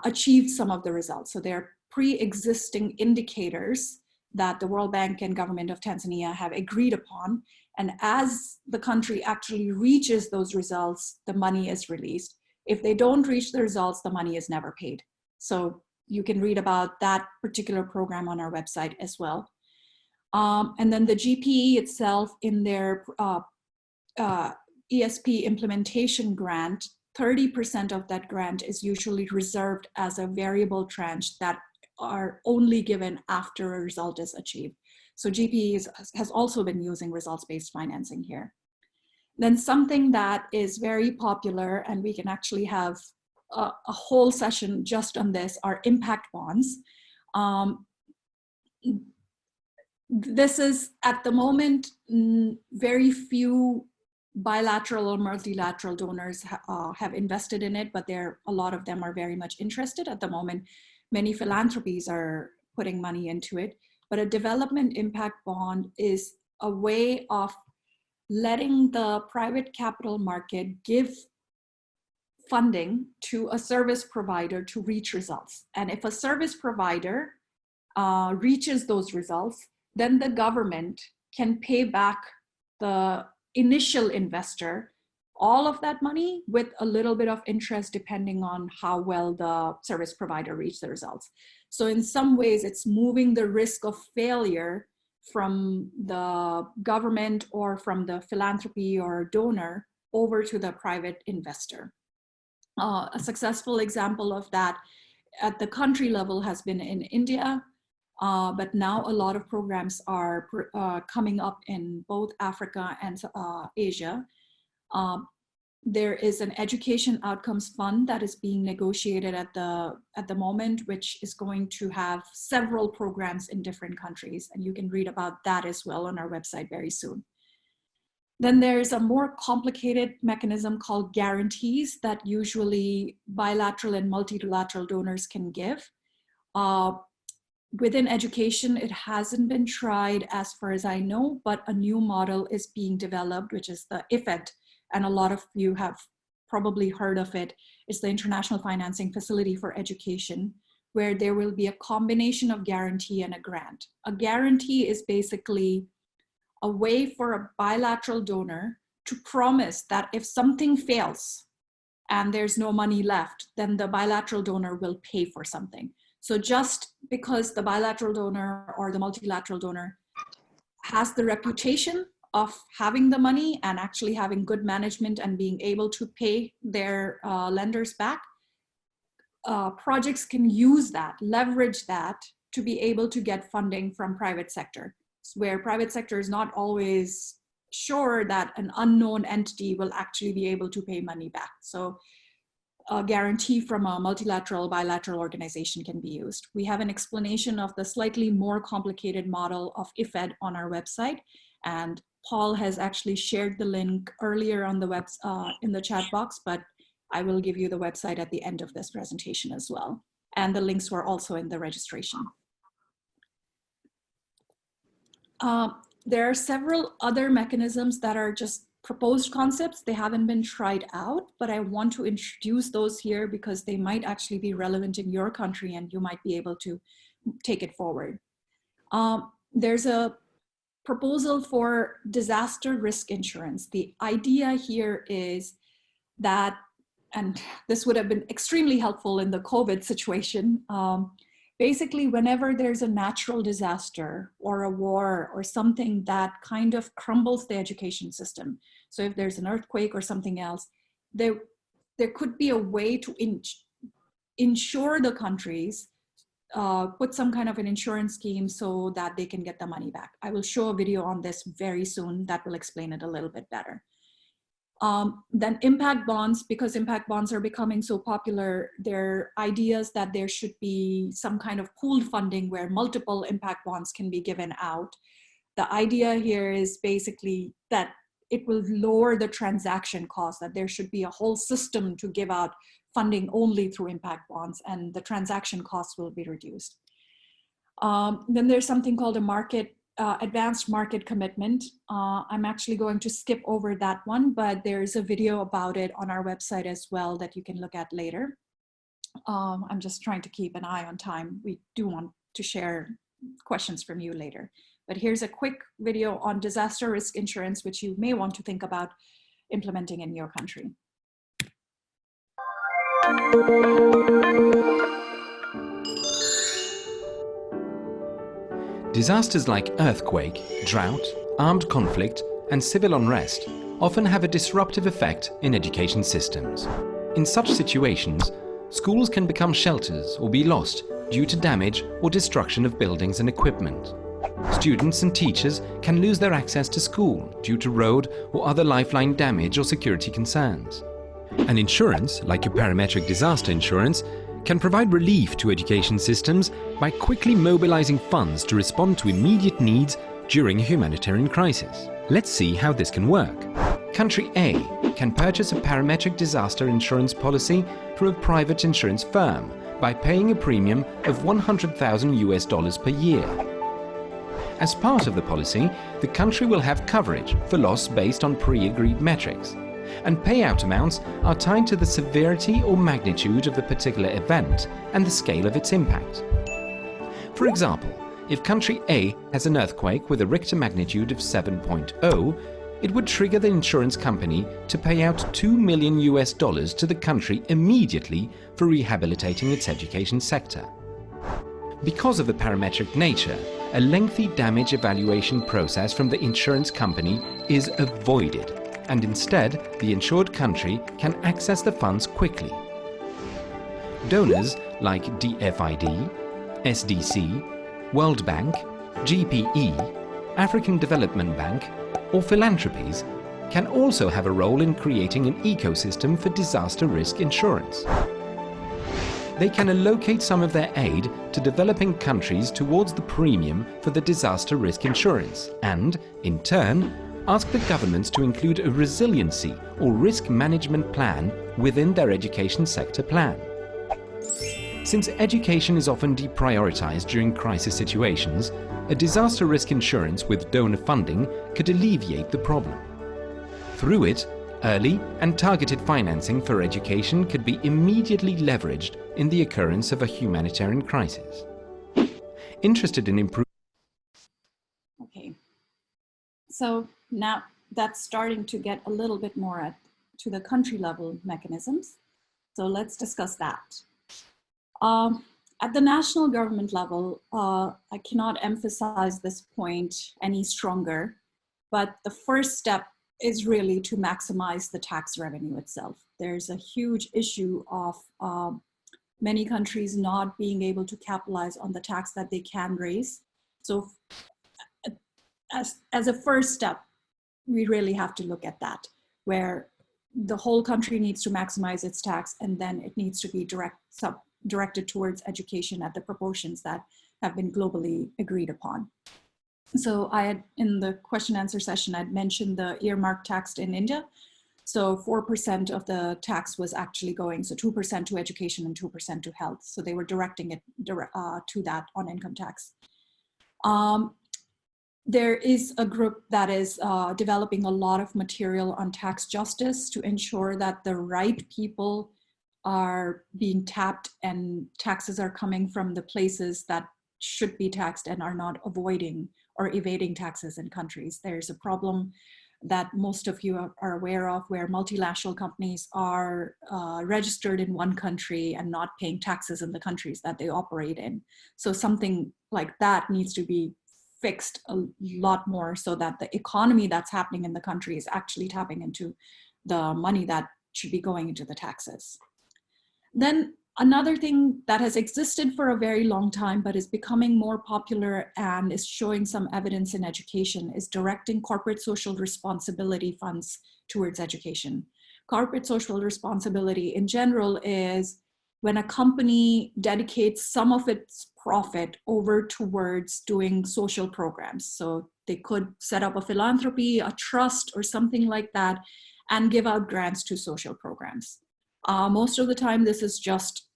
achieved some of the results. So there are pre-existing indicators that the World Bank and government of Tanzania have agreed upon. And as the country actually reaches those results, the money is released. If they don't reach the results, the money is never paid. So you can read about that particular program on our website as well. And then the GPE itself, in their ESP implementation grant, 30% of that grant is usually reserved as a variable tranche that are only given after a result is achieved. So GPE has also been using results-based financing here. Then something that is very popular, and we can actually have a whole session just on this, are impact bonds. This is, at the moment, very few bilateral or multilateral donors have invested in it, but a lot of them are very much interested at the moment. Many philanthropies are putting money into it, but a development impact bond is a way of letting the private capital market give funding to a service provider to reach results. And if a service provider reaches those results, then the government can pay back the initial investor all of that money with a little bit of interest depending on how well the service provider reached the results. So in some ways, it's moving the risk of failure from the government or from the philanthropy or donor over to the private investor. A successful example of that at the country level has been in India, but now a lot of programs are coming up in both Africa and Asia. There is an education outcomes fund that is being negotiated at the moment, which is going to have several programs in different countries. And you can read about that as well on our website very soon. Then there's a more complicated mechanism called guarantees that usually bilateral and multilateral donors can give. Within education, it hasn't been tried as far as I know, but a new model is being developed, which is the IFED. And a lot of you have probably heard of it. It's the International Financing Facility for Education, where there will be a combination of guarantee and a grant. A guarantee is basically a way for a bilateral donor to promise that if something fails and there's no money left, then the bilateral donor will pay for something. So just because the bilateral donor or the multilateral donor has the reputation of having the money and actually having good management and being able to pay their lenders back, projects can use that, leverage that to be able to get funding from private sector, where private sector is not always sure that an unknown entity will actually be able to pay money back. So a guarantee from a multilateral, bilateral organization can be used. We have an explanation of the slightly more complicated model of IFED on our website, and Paul has actually shared the link earlier on the web in the chat box, but I will give you the website at the end of this presentation as well. And the links were also in the registration. There are several other mechanisms that are just proposed concepts. They haven't been tried out, but I want to introduce those here because they might actually be relevant in your country and you might be able to take it forward. There's a proposal for disaster risk insurance. The idea here is that, and this would have been extremely helpful in the COVID situation, basically whenever there's a natural disaster or a war or something that kind of crumbles the education system. So if there's an earthquake or something else, there could be a way to insure the countries, put some kind of an insurance scheme so that they can get the money back. I will show a video on this very soon that will explain it a little bit better. Then impact bonds, because impact bonds are becoming so popular, there are ideas that there should be some kind of pooled funding where multiple impact bonds can be given out. The idea here is basically that it will lower the transaction cost, that there should be a whole system to give out funding only through impact bonds, and the transaction costs will be reduced. Then there's something called a advanced market commitment. I'm actually going to skip over that one, but there's a video about it on our website as well that you can look at later. I'm just trying to keep an eye on time. We do want to share questions from you later. But here's a quick video on disaster risk insurance, which you may want to think about implementing in your country. Disasters like earthquake, drought, armed conflict, and civil unrest often have a disruptive effect in education systems. In such situations, schools can become shelters or be lost due to damage or destruction of buildings and equipment. Students and teachers can lose their access to school due to road or other lifeline damage or security concerns. An insurance, like your parametric disaster insurance, can provide relief to education systems by quickly mobilizing funds to respond to immediate needs during a humanitarian crisis. Let's see how this can work. Country A can purchase a parametric disaster insurance policy from a private insurance firm by paying a premium of $100,000 per year. As part of the policy, the country will have coverage for loss based on pre-agreed metrics, and payout amounts are tied to the severity or magnitude of the particular event and the scale of its impact. For example, if country A has an earthquake with a Richter magnitude of 7.0, it would trigger the insurance company to pay out $2 million to the country immediately for rehabilitating its education sector. Because of the parametric nature, a lengthy damage evaluation process from the insurance company is avoided, and instead the insured country can access the funds quickly. Donors like DFID, SDC, World Bank, GPE, African Development Bank, or philanthropies can also have a role in creating an ecosystem for disaster risk insurance. They can allocate some of their aid to developing countries towards the premium for the disaster risk insurance and, in turn, ask the governments to include a resiliency or risk management plan within their education sector plan. Since education is often deprioritized during crisis situations, a disaster risk insurance with donor funding could alleviate the problem. Through it, early and targeted financing for education could be immediately leveraged in the occurrence of a humanitarian crisis. Interested in improving... Okay, so now that's starting to get a little bit more to the country level mechanisms. So let's discuss that. At the national government level, I cannot emphasize this point any stronger, but the first step is really to maximize the tax revenue itself. There's a huge issue of many countries not being able to capitalize on the tax that they can raise. So as a first step, we really have to look at that, where the whole country needs to maximize its tax, and then it needs to be directed towards education at the proportions that have been globally agreed upon. So I had, in the question answer session, I'd mentioned the earmark tax in India. So 4% of the tax was actually going, so 2% to education and 2% to health. So they were directing it to that on income tax. There is a group that is developing a lot of material on tax justice to ensure that the right people are being tapped and taxes are coming from the places that should be taxed and are not avoiding or evading taxes in countries. There's a problem that most of you are aware of, where multinational companies are registered in one country and not paying taxes in the countries that they operate in. So something like that needs to be fixed a lot more, so that the economy that's happening in the country is actually tapping into the money that should be going into the taxes. Then another thing that has existed for a very long time but is becoming more popular and is showing some evidence in education is directing corporate social responsibility funds towards education. Corporate social responsibility in general is when a company dedicates some of its profit over towards doing social programs. So they could set up a philanthropy, a trust, or something like that, and give out grants to social programs. Most of the time, this is just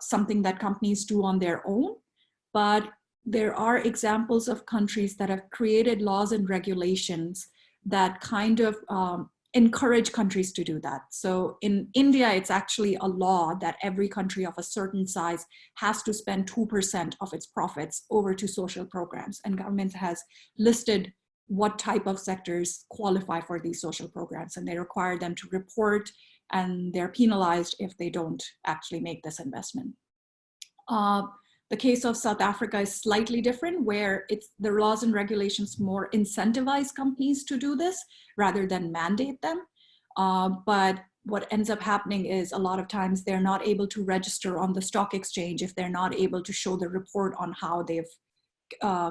something that companies do on their own, but there are examples of countries that have created laws and regulations that kind of encourage countries to do that. So in India, it's actually a law that every country of a certain size has to spend 2% of its profits over to social programs. And government has listed what type of sectors qualify for these social programs, and they require them to report, and they're penalized if they don't actually make this investment. The case of South Africa is slightly different, where the laws and regulations more incentivize companies to do this rather than mandate them. But what ends up happening is a lot of times they're not able to register on the stock exchange if they're not able to show the report on how they've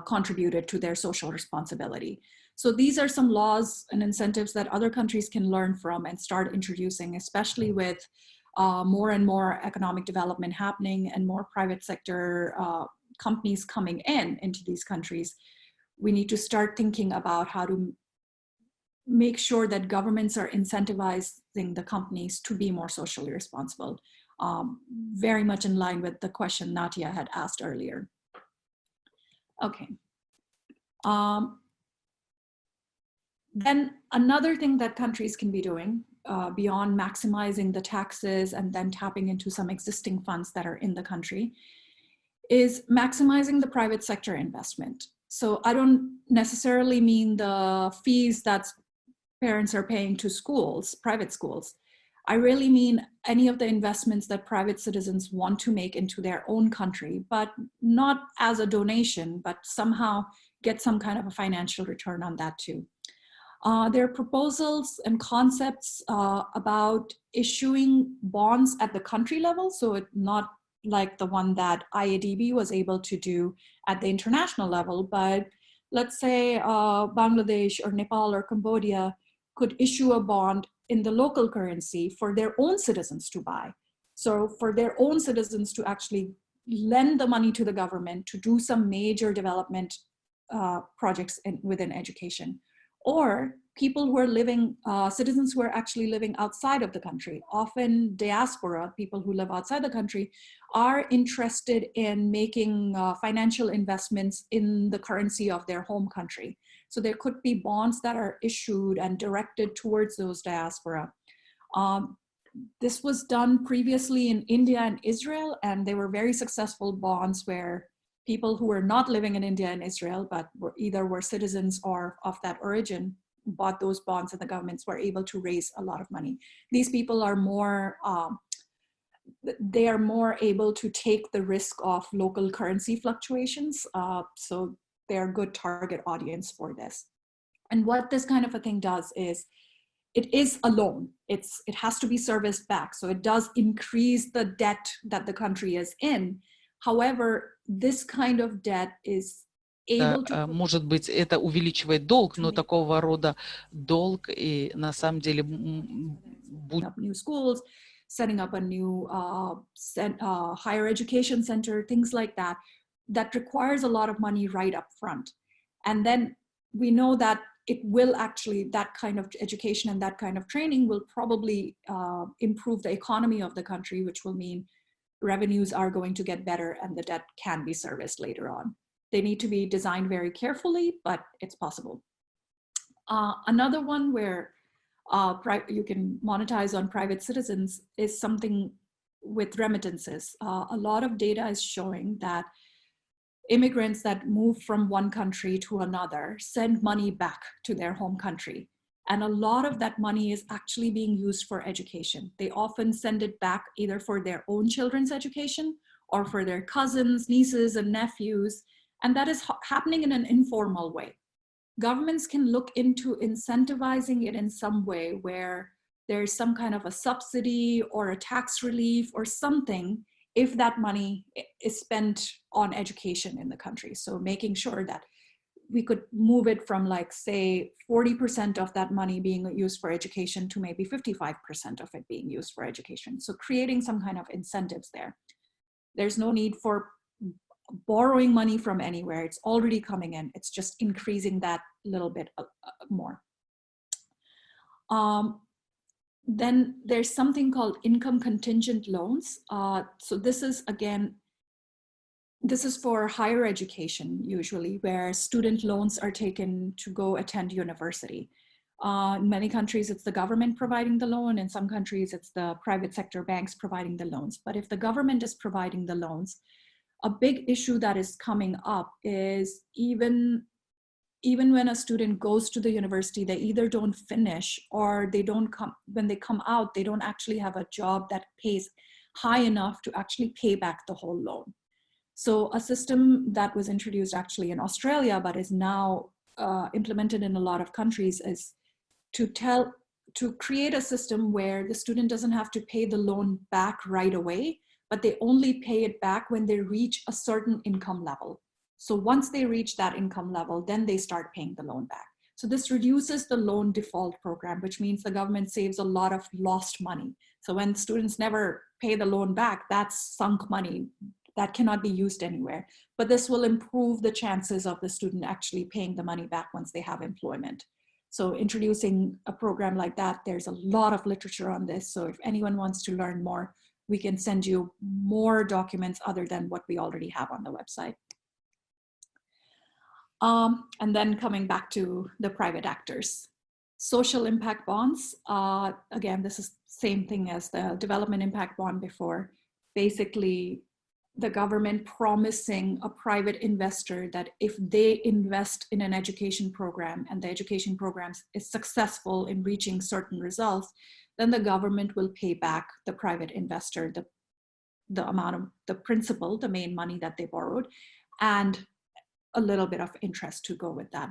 contributed to their social responsibility. So these are some laws and incentives that other countries can learn from and start introducing, especially with more and more economic development happening and more private sector companies coming into these countries. We need to start thinking about how to make sure that governments are incentivizing the companies to be more socially responsible, very much in line with the question Natia had asked earlier. Okay. Then another thing that countries can be doing beyond maximizing the taxes and then tapping into some existing funds that are in the country is maximizing the private sector investment. So I don't necessarily mean the fees that parents are paying to schools, private schools. I really mean any of the investments that private citizens want to make into their own country, but not as a donation, but somehow get some kind of a financial return on that too. There are proposals and concepts about issuing bonds at the country level, so it's not like the one that IADB was able to do at the international level, but let's say Bangladesh or Nepal or Cambodia could issue a bond in the local currency for their own citizens to buy. So for their own citizens to actually lend the money to the government to do some major development projects within education. Or people who are living, citizens who are actually living outside of the country, often diaspora, people who live outside the country, are interested in making financial investments in the currency of their home country. So there could be bonds that are issued and directed towards those diaspora. This was done previously in India and Israel, and they were very successful bonds where people who were not living in India and Israel, but either were citizens or of that origin, bought those bonds, and the governments were able to raise a lot of money. These people are more, they are more able to take the risk of local currency fluctuations. So they're a good target audience for this. And what this kind of a thing does is, it is a loan. It has to be serviced back. So it does increase the debt that the country is in. However, this kind of debt is able to... Может быть, это увеличивает долг, но такого рода долг и на самом деле... New schools, setting up a new higher education center, things like that, that requires a lot of money right up front. And then we know that it will actually, that kind of education and that kind of training will probably improve the economy of the country, which will mean revenues are going to get better and the debt can be serviced later on. They need to be designed very carefully, but it's possible. Another one where you can monetize on private citizens is something with remittances. A lot of data is showing that immigrants that move from one country to another send money back to their home country. And a lot of that money is actually being used for education. They often send it back either for their own children's education or for their cousins, nieces, and nephews. And that is happening in an informal way. Governments can look into incentivizing it in some way where there's some kind of a subsidy or a tax relief or something if that money is spent on education in the country. So making sure that we could move it from, like, say, 40% of that money being used for education to maybe 55% of it being used for education. So creating some kind of incentives there. There's no need for borrowing money from anywhere. It's already coming in. It's just increasing that little bit more. Then there's something called income contingent loans. So this is, again, this is for higher education usually, where student loans are taken to go attend university. In many countries, it's the government providing the loan. In some countries, it's the private sector banks providing the loans. But if the government is providing the loans, a big issue that is coming up is even when a student goes to the university, they either don't finish or they don't come, when they come out, they don't actually have a job that pays high enough to actually pay back the whole loan. So a system that was introduced actually in Australia, but is now implemented in a lot of countries, is to create a system where the student doesn't have to pay the loan back right away, but they only pay it back when they reach a certain income level. So once they reach that income level, then they start paying the loan back. So this reduces the loan default program, which means the government saves a lot of lost money. So when students never pay the loan back, that's sunk money that cannot be used anywhere. But this will improve the chances of the student actually paying the money back once they have employment. So introducing a program like that, there's a lot of literature on this. So if anyone wants to learn more, we can send you more documents other than what we already have on the website. And then coming back to the private actors. Social impact bonds, again, this is the same thing as the development impact bond before. Basically, the government promising a private investor that if they invest in an education program and the education program is successful in reaching certain results, then the government will pay back the private investor the amount of the principal, the main money that they borrowed, and a little bit of interest to go with that.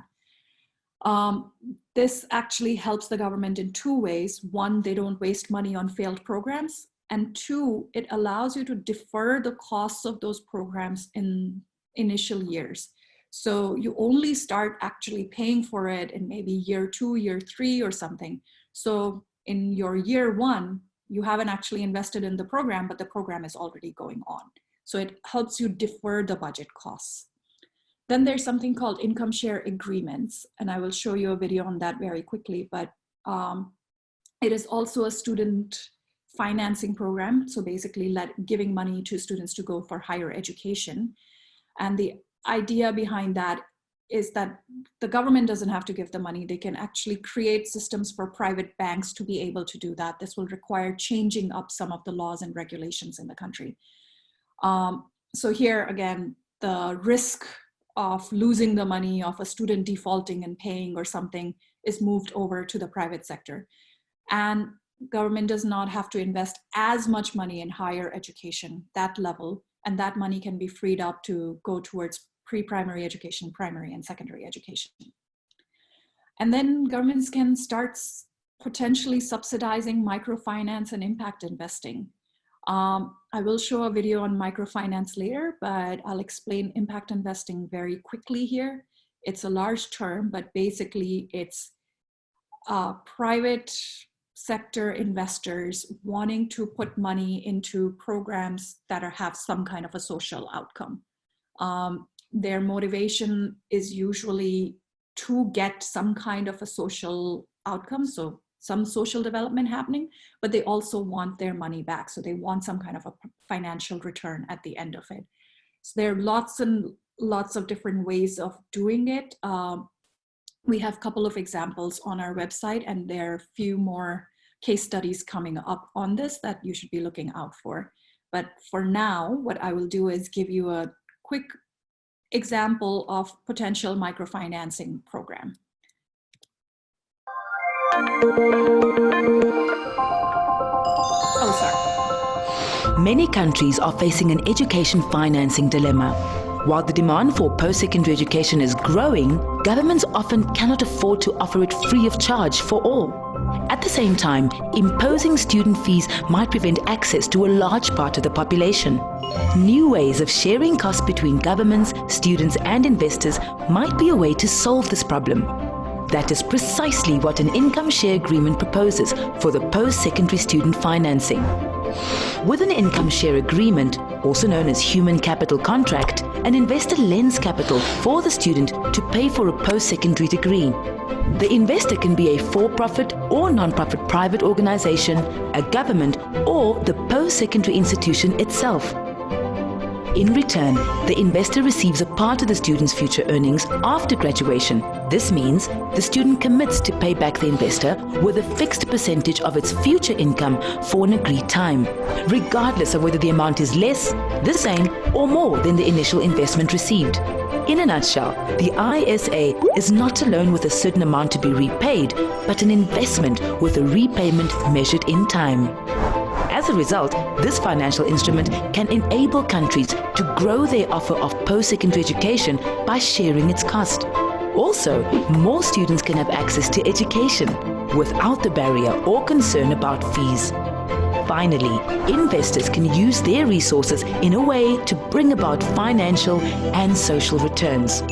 This actually helps the government in two ways. One, they don't waste money on failed programs. And two, it allows you to defer the costs of those programs in initial years. So you only start actually paying for it in maybe year 2, year 3 or something. So in your year 1, you haven't actually invested in the program, but the program is already going on. So it helps you defer the budget costs. Then there's something called income share agreements, and I will show you a video on that very quickly, but it is also a student financing program. So basically giving money to students to go for higher education. And the idea behind that is that the government doesn't have to give the money. They can actually create systems for private banks to be able to do that. This will require changing up some of the laws and regulations in the country. So here again, the risk of losing the money, of a student defaulting and paying or something, is moved over to the private sector. And government does not have to invest as much money in higher education, that level, and that money can be freed up to go towards pre-primary education, primary and secondary education. And then governments can start potentially subsidizing microfinance and impact investing. I will show a video on microfinance later, but I'll explain impact investing very quickly here. It's a large term, but basically it's private sector investors wanting to put money into programs that have some kind of a social outcome. Their motivation is usually to get some kind of a social outcome, so some social development happening, but they also want their money back. So they want some kind of a financial return at the end of it. So there are lots and lots of different ways of doing it. We have a couple of examples on our website, and there are a few more case studies coming up on this that you should be looking out for. But for now, what I will do is give you a quick example of potential microfinancing program. Oh, sorry. Many countries are facing an education financing dilemma. While the demand for post-secondary education is growing, governments often cannot afford to offer it free of charge for all. At the same time, imposing student fees might prevent access to a large part of the population. New ways of sharing costs between governments, students, and investors might be a way to solve this problem. That is precisely what an income share agreement proposes for the post-secondary student financing. With an income share agreement, also known as human capital contract, an investor lends capital for the student to pay for a post-secondary degree. The investor can be a for-profit or non-profit private organization, a government, or the post-secondary institution itself. In return, the investor receives a part of the student's future earnings after graduation. This means the student commits to pay back the investor with a fixed percentage of its future income for an agreed time, regardless of whether the amount is less, the same, or more than the initial investment received. In a nutshell, the ISA is not a loan with a certain amount to be repaid, but an investment with a repayment measured in time. As a result, this financial instrument can enable countries to grow their offer of post-secondary education by sharing its cost. Also, more students can have access to education without the barrier or concern about fees. Finally, investors can use their resources in a way to bring about financial and social returns.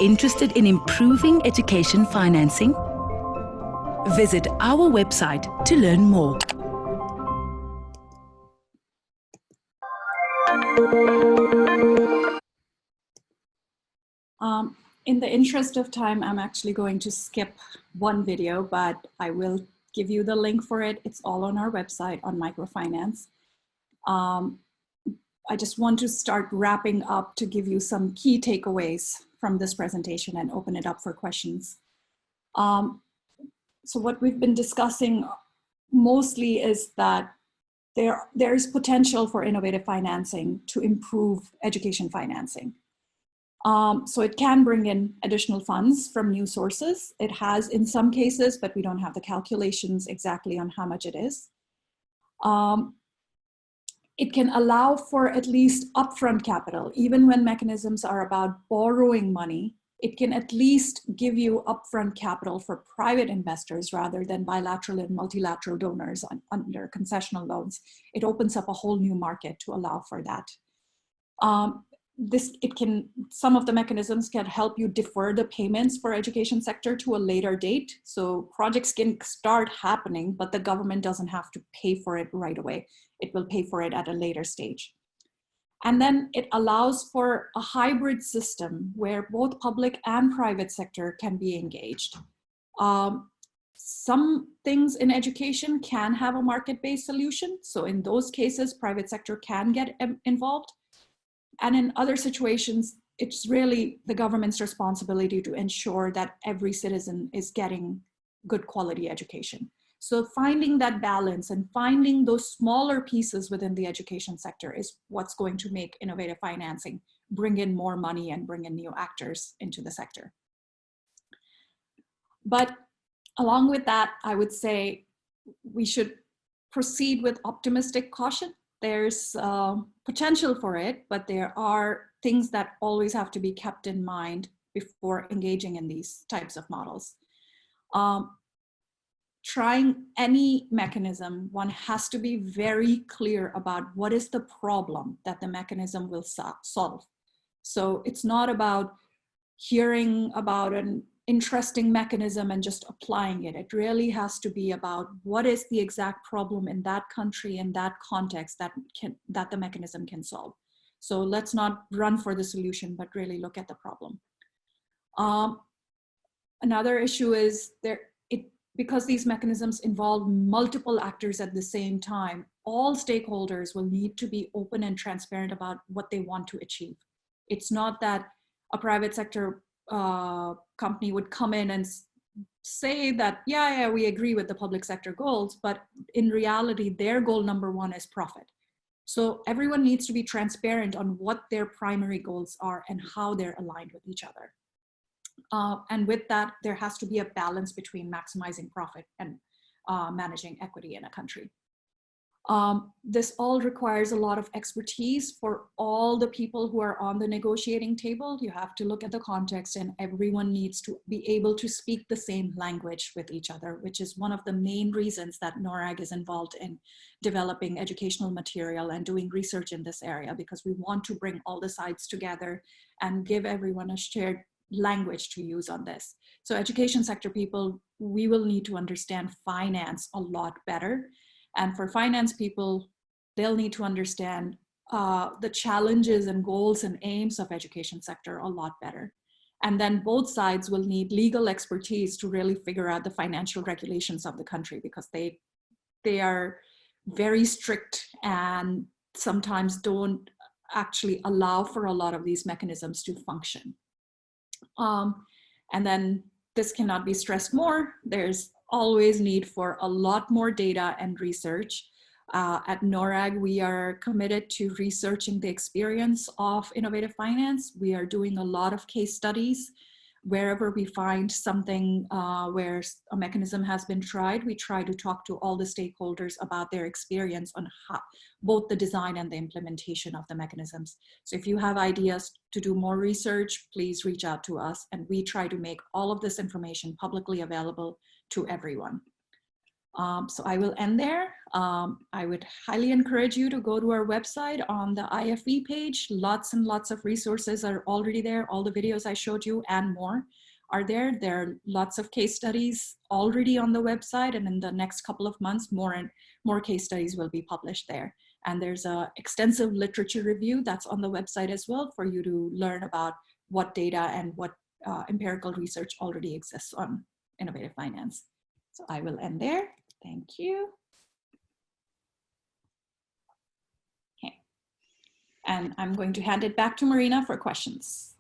Interested in improving education financing? Visit our website to learn more. In the interest of time, I'm actually going to skip one video, but I will give you the link for it. It's all on our website on microfinance. I just want to start wrapping up to give you some key takeaways from this presentation and open it up for questions. So what we've been discussing mostly is that there is potential for innovative financing to improve education financing. So it can bring in additional funds from new sources. It has in some cases, but we don't have the calculations exactly on how much it is. It can allow for at least upfront capital. Even when mechanisms are about borrowing money, it can at least give you upfront capital for private investors rather than bilateral and multilateral donors under concessional loans. It opens up a whole new market to allow for that. Some of the mechanisms can help you defer the payments for education sector to a later date. So projects can start happening, but the government doesn't have to pay for it right away. It will pay for it at a later stage. And then it allows for a hybrid system where both public and private sector can be engaged. Some things in education can have a market-based solution. So in those cases, private sector can get involved. And in other situations, it's really the government's responsibility to ensure that every citizen is getting good quality education. So finding that balance and finding those smaller pieces within the education sector is what's going to make innovative financing bring in more money and bring in new actors into the sector. But along with that, I would say we should proceed with optimistic caution. There's potential for it, but there are things that always have to be kept in mind before engaging in these types of models. Trying any mechanism, one has to be very clear about what is the problem that the mechanism will solve. So it's not about hearing about an interesting mechanism and just applying it. It really has to be about what is the exact problem in that country, in that context that the mechanism can solve. So let's not run for the solution, but really look at the problem. Another issue is because these mechanisms involve multiple actors at the same time, all stakeholders will need to be open and transparent about what they want to achieve. It's not that a private sector company would come in and say that, yeah, we agree with the public sector goals, but in reality, their goal number one is profit. So everyone needs to be transparent on what their primary goals are and how they're aligned with each other. And with that, there has to be a balance between maximizing profit and managing equity in a country. This all requires a lot of expertise for all the people who are on the negotiating table. You have to look at the context, and everyone needs to be able to speak the same language with each other, which is one of the main reasons that NORAG is involved in developing educational material and doing research in this area, because we want to bring all the sides together and give everyone a shared language to use on this. So education sector people, we will need to understand finance a lot better. And for finance people, they'll need to understand the challenges and goals and aims of education sector a lot better. And then both sides will need legal expertise to really figure out the financial regulations of the country, because they are very strict and sometimes don't actually allow for a lot of these mechanisms to function. And then this cannot be stressed more. There's always need for a lot more data and research. At NORAG, we are committed to researching the experience of innovative finance. We are doing a lot of case studies. Wherever we find something where a mechanism has been tried, we try to talk to all the stakeholders about their experience on how, both the design and the implementation of the mechanisms. So if you have ideas to do more research, please reach out to us, and we try to make all of this information publicly available to everyone. So I will end there. I would highly encourage you to go to our website on the IFV page. Lots and lots of resources are already there. All the videos I showed you and more are there. There are lots of case studies already on the website, and in the next couple of months, more and more case studies will be published there. And there's an extensive literature review that's on the website as well for you to learn about what data and what empirical research already exists on innovative finance. So I will end there. Thank you. Okay. And I'm going to hand it back to Marina for questions.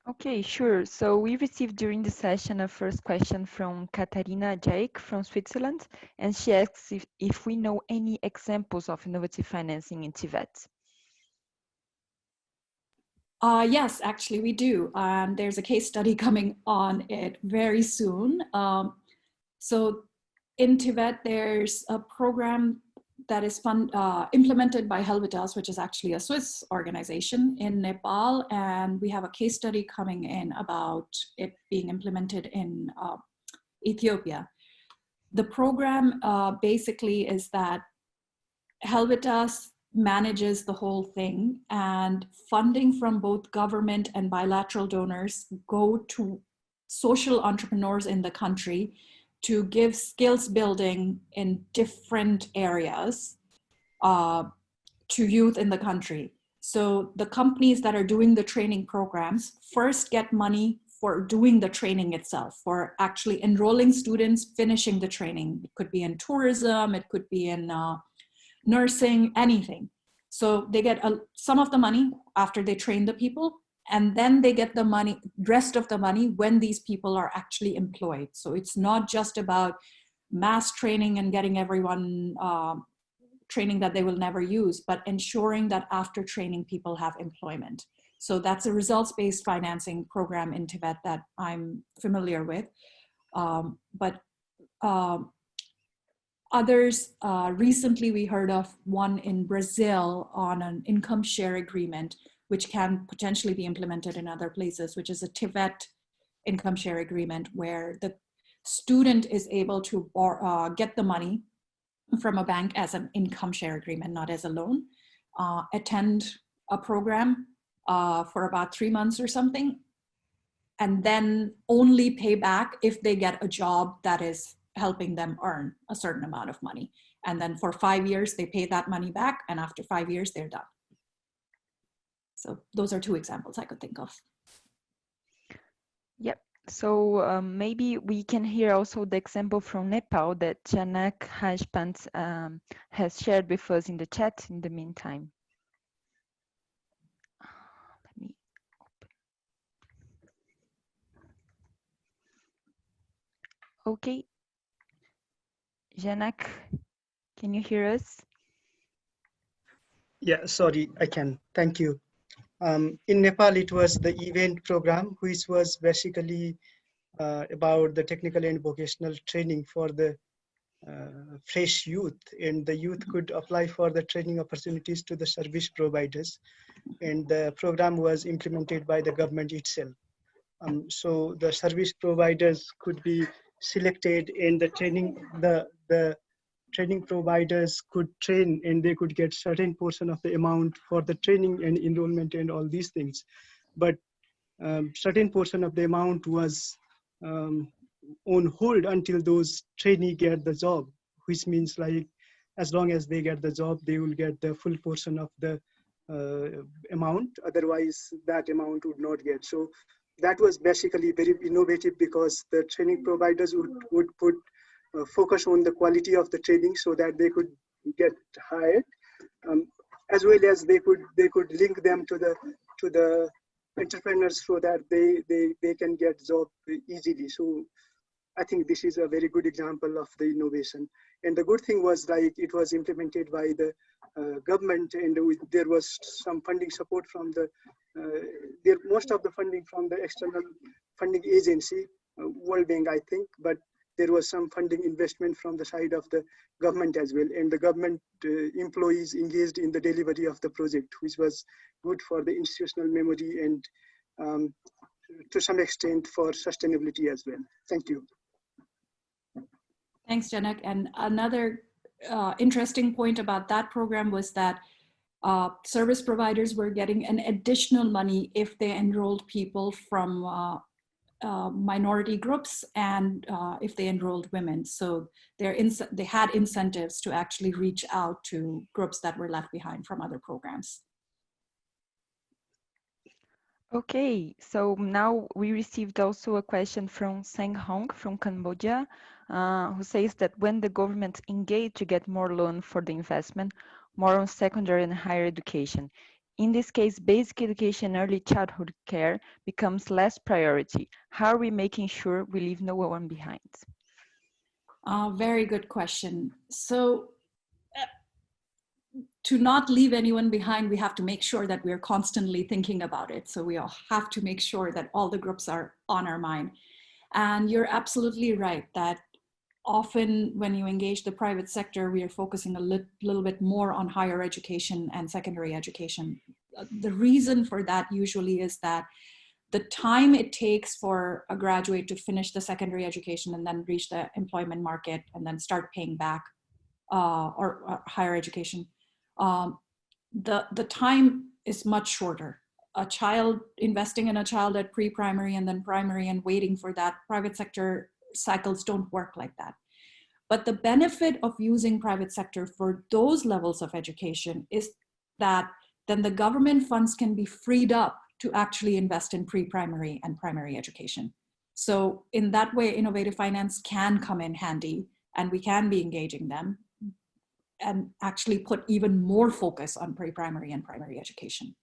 Okay, sure. So we received during the session a first question from Katarina Jake from Switzerland, and she asks if we know any examples of innovative financing in Tibet. Yes, actually we do. There's a case study coming on it very soon. So in Tibet, there's a program that is implemented by Helvetas, which is actually a Swiss organization in Nepal. And we have a case study coming in about it being implemented in Ethiopia. The program basically is that Helvetas manages the whole thing, and funding from both government and bilateral donors go to social entrepreneurs in the country to give skills building in different areas to youth in the country. So the companies that are doing the training programs first get money for doing the training itself, for actually enrolling students, finishing the training. It could be in tourism, it could be in nursing, anything. So they get some of the money after they train the people, and then they get the money, rest of the money, when these people are actually employed. So it's not just about mass training and getting everyone training that they will never use, but ensuring that after training people have employment. So that's a results-based financing program in Tibet that I'm familiar with. Others, recently we heard of one in Brazil on an income share agreement, which can potentially be implemented in other places, which is a Tibet income share agreement where the student is able to get the money from a bank as an income share agreement, not as a loan, attend a program for about 3 months or something, and then only pay back if they get a job that is helping them earn a certain amount of money. And then for 5 years, they pay that money back, and after 5 years, they're done. So those are two examples I could think of. Yep. So maybe we can hear also the example from Nepal that Janak Hajpant has shared with us in the chat in the meantime. Let me open. Okay. Janak, can you hear us? Yeah, sorry, I can. Thank you. In Nepal, it was the event program, which was basically about the technical and vocational training for the fresh youth, and the youth could apply for the training opportunities to the service providers, and the program was implemented by the government itself. So the service providers could be selected, and the training, the training providers could train, and they could get certain portion of the amount for the training and enrollment and all these things. But certain portion of the amount was on hold until those trainee get the job, which means like as long as they get the job, they will get the full portion of the amount. Otherwise, that amount would not get. So that was basically very innovative, because the training providers would put focus on the quality of the training so that they could get hired. as well as they could link them to the entrepreneurs so that they can get job easily. So I think this is a very good example of the innovation. And the good thing was, like, it was implemented by the government, and there was some funding support from the most of the funding from the external funding agency, World Bank, I think, but there was some funding investment from the side of the government as well, and the government employees engaged in the delivery of the project, which was good for the institutional memory and to some extent for sustainability as well. Thank you. Thanks, Janak. And another interesting point about that program was that service providers were getting an additional money if they enrolled people from minority groups and if they enrolled women. So they had incentives to actually reach out to groups that were left behind from other programs. Okay, so now we received also a question from Sang Hong from Cambodia, who says that when the government engaged to get more loan for the investment, more on secondary and higher education. In this case, basic education and early childhood care becomes less priority. How are we making sure we leave no one behind? Very good question. So to not leave anyone behind, we have to make sure that we're constantly thinking about it. So we all have to make sure that all the groups are on our mind. And you're absolutely right that often when you engage the private sector, we are focusing a little bit more on higher education and secondary education. The reason for that usually is that the time it takes for a graduate to finish the secondary education and then reach the employment market and then start paying back or higher education, the time is much shorter. A child investing in a child at pre-primary and then primary and waiting for that, private sector cycles don't work like that. But the benefit of using private sector for those levels of education is that then the government funds can be freed up to actually invest in pre-primary and primary education. So in that way, innovative finance can come in handy and we can be engaging them and actually put even more focus on pre-primary and primary education.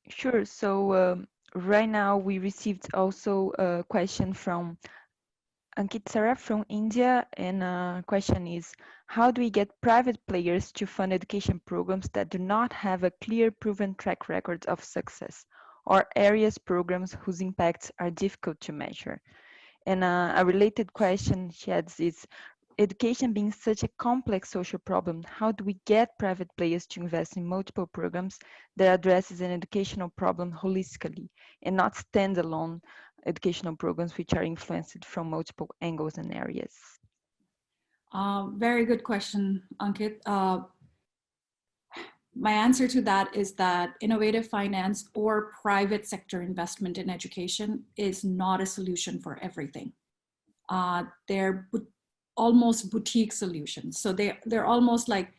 Sure. So right now we received also a question from Ankit Saraf from India, and the question is, how do we get private players to fund education programs that do not have a clear proven track record of success, or areas programs whose impacts are difficult to measure? And a related question she adds is, education being such a complex social problem, how do we get private players to invest in multiple programs that addresses an educational problem holistically and not standalone educational programs which are influenced from multiple angles and areas? Very good question, Ankit. My answer to that is that innovative finance or private sector investment in education is not a solution for everything. They're almost boutique solutions. So they're almost like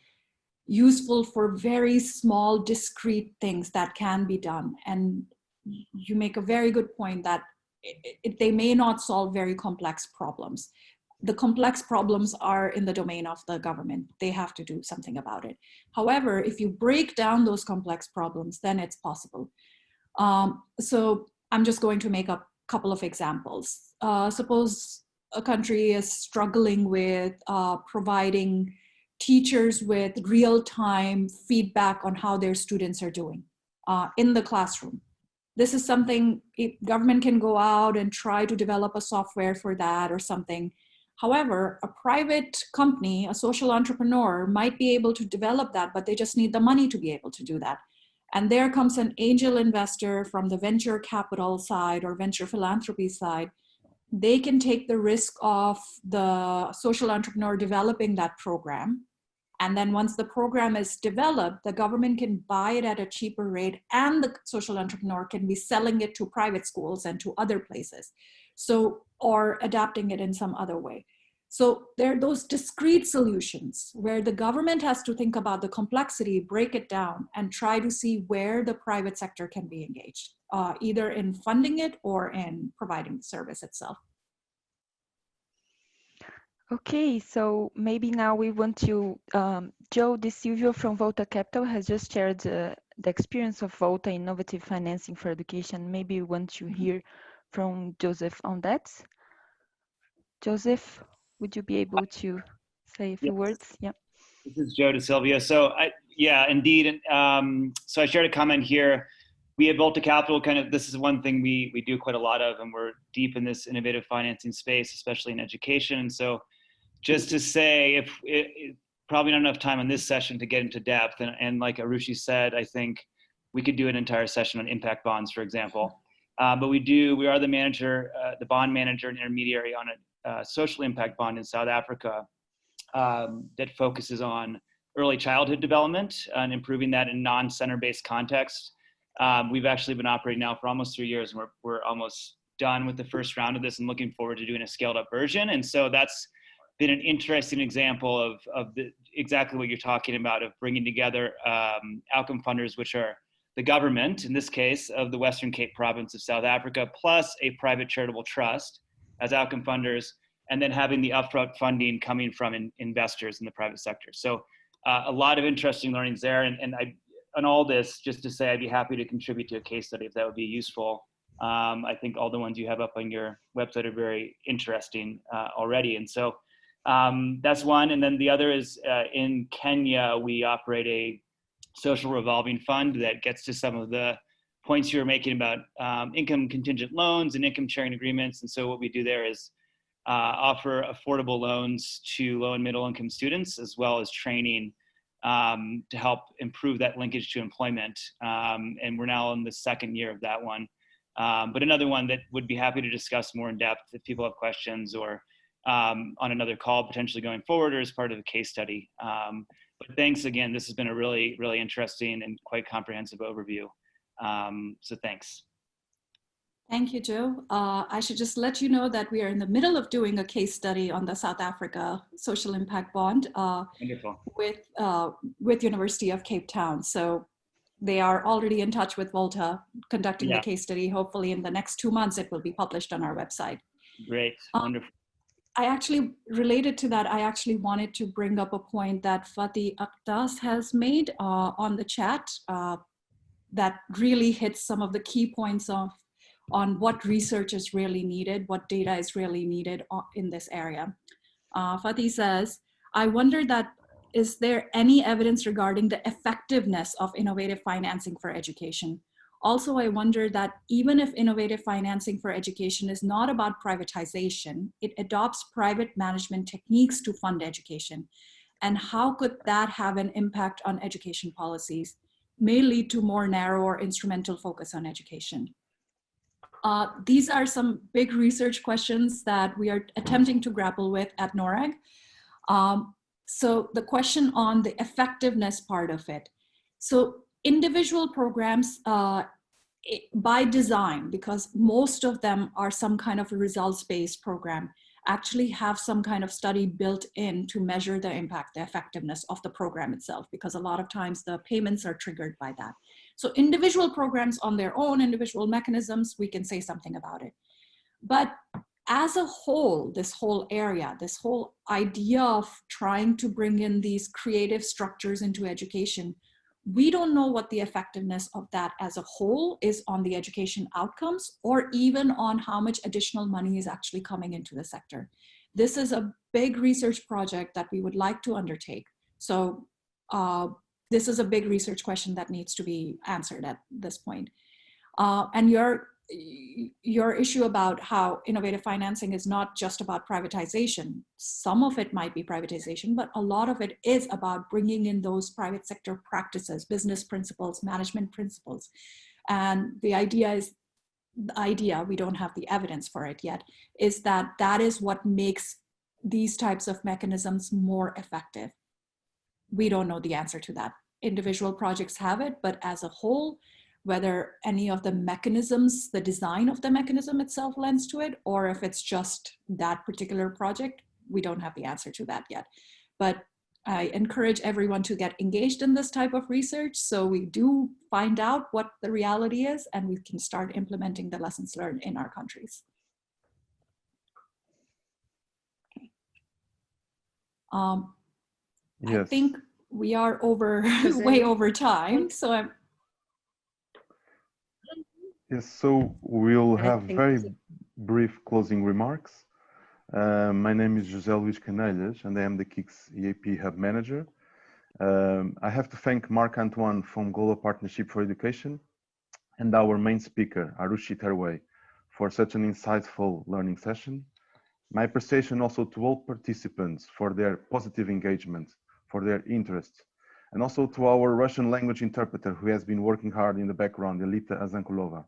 useful for very small, discrete things that can be done. And you make a very good point that they may not solve very complex problems. The complex problems are in the domain of the government. They have to do something about it. However, if you break down those complex problems, then it's possible. So I'm just going to make a couple of examples. Suppose a country is struggling with providing teachers with real-time feedback on how their students are doing in the classroom. This is something government can go out and try to develop a software for that or something. However, a private company, a social entrepreneur might be able to develop that, but they just need the money to be able to do that. And there comes an angel investor from the venture capital side or venture philanthropy side. They can take the risk of the social entrepreneur developing that program. And then once the program is developed, the government can buy it at a cheaper rate and the social entrepreneur can be selling it to private schools and to other places. So, or adapting it in some other way. So there are those discrete solutions where the government has to think about the complexity, break it down, and try to see where the private sector can be engaged, either in funding it or in providing the service itself. Okay, so maybe now we want to, Joe De Silvio from Volta Capital has just shared the experience of Volta Innovative Financing for Education. Maybe we want to hear from Joseph on that. Joseph, would you be able to say a few words? Yeah. This is Joe De Silvio. So yeah, indeed. So I shared a comment here. We at Volta Capital this is one thing we do quite a lot of, and we're deep in this innovative financing space, especially in education. And so just to say, probably not enough time on this session to get into depth. And like Arushi said, I think we could do an entire session on impact bonds, for example. But we are the manager, the bond manager and intermediary on a social impact bond in South Africa that focuses on early childhood development and improving that in non-center-based context. We've actually been operating now for almost 3 years, and we're almost done with the first round of this and looking forward to doing a scaled up version. And so that's been an interesting example of exactly what you're talking about, of bringing together outcome funders, which are the government, in this case, of the Western Cape province of South Africa, plus a private charitable trust as outcome funders, and then having the upfront funding coming from investors in the private sector. So a lot of interesting learnings there. And on all this, just to say, I'd be happy to contribute to a case study if that would be useful. I think all the ones you have up on your website are very interesting already. And so that's one. And then the other is in Kenya, we operate a social revolving fund that gets to some of the points you were making about income contingent loans and income sharing agreements. And so what we do there is offer affordable loans to low and middle income students, as well as training to help improve that linkage to employment. And we're now in the second year of that one. But another one that would be happy to discuss more in depth if people have questions, or on another call potentially going forward, or as part of a case study. But thanks again. This has been a really, really interesting and quite comprehensive overview. So thanks. Thank you, Joe. I should just let you know that we are in the middle of doing a case study on the South Africa Social Impact Bond with University of Cape Town. So they are already in touch with Volta, conducting the case study. Hopefully in the next 2 months, it will be published on our website. Great, wonderful. I actually, related to that, I actually wanted to bring up a point that Fatih Akhtas has made on the chat that really hits some of the key points on what research is really needed, what data is really needed in this area. Fatih says, I wonder that, is there any evidence regarding the effectiveness of innovative financing for education? Also, I wonder that even if innovative financing for education is not about privatization, it adopts private management techniques to fund education. And how could that have an impact on education policies? May lead to more narrow or instrumental focus on education. These are some big research questions that we are attempting to grapple with at NORAG. So the question on the effectiveness part of it. So individual programs by design, because most of them are some kind of a results-based program, actually have some kind of study built in to measure the impact, the effectiveness of the program itself, because a lot of times the payments are triggered by that. So individual programs on their own, individual mechanisms, we can say something about it. But as a whole, this whole area, this whole idea of trying to bring in these creative structures into education, we don't know what the effectiveness of that as a whole is on the education outcomes, or even on how much additional money is actually coming into the sector. This is a big research project that we would like to undertake. So this is a big research question that needs to be answered at this point. And your issue about how innovative financing is not just about privatization. Some of it might be privatization, but a lot of it is about bringing in those private sector practices, business principles, management principles. And the idea is, we don't have the evidence for it yet, is that that is what makes these types of mechanisms more effective. We don't know the answer to that. Individual projects have it, but as a whole, whether any of the mechanisms, the design of the mechanism itself lends to it, or if it's just that particular project, we don't have the answer to that yet. But I encourage everyone to get engaged in this type of research so we do find out what the reality is and we can start implementing the lessons learned in our countries. Yes. I think we are over way over time, so I'm. Yes, so we'll have very brief closing remarks. My name is José Luís Canelhas, and I am the KICS EAP Hub Manager. I have to thank Marc-Antoine from Global Partnership for Education and our main speaker, Arushi Terway, for such an insightful learning session. My appreciation also to all participants for their positive engagement, for their interest, and also to our Russian language interpreter who has been working hard in the background, Elita Azankulova.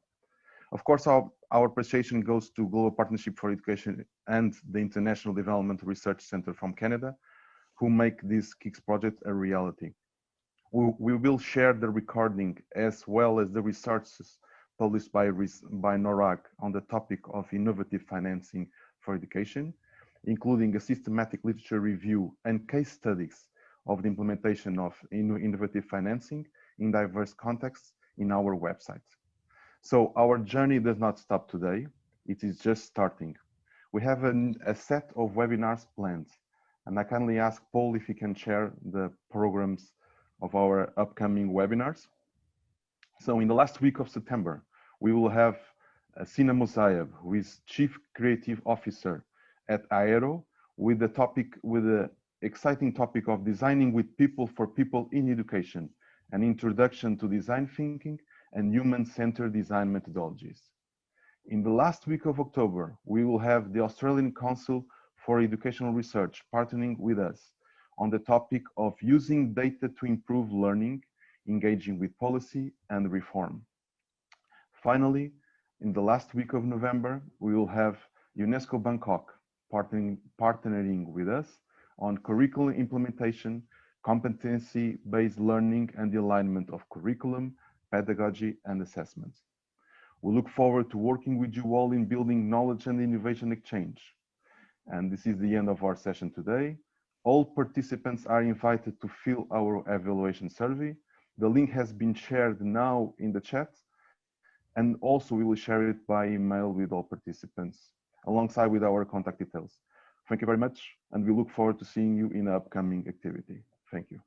Of course, our appreciation goes to Global Partnership for Education and the International Development Research Center from Canada, who make this KICS project a reality. We will share the recording as well as the resources published by NORAG on the topic of innovative financing for education, including a systematic literature review and case studies of the implementation of innovative financing in diverse contexts in our website. So our journey does not stop today, it is just starting. We have a set of webinars planned, and I kindly ask Paul if he can share the programs of our upcoming webinars. So in the last week of September, we will have Sina Mosaev, who is Chief Creative Officer at Aero, with the exciting topic of designing with people for people in education, an introduction to design thinking and human-centered design methodologies. In the last week of October, we will have the Australian Council for Educational Research partnering with us on the topic of using data to improve learning, engaging with policy and reform. Finally, in the last week of November, we will have UNESCO Bangkok partnering with us on curriculum implementation, competency-based learning, and the alignment of curriculum, pedagogy, and assessment. We look forward to working with you all in building knowledge and innovation exchange. And this is the end of our session today. All participants are invited to fill our evaluation survey. The link has been shared now in the chat, and also we will share it by email with all participants, alongside with our contact details. Thank you very much, and we look forward to seeing you in the upcoming activity. Thank you.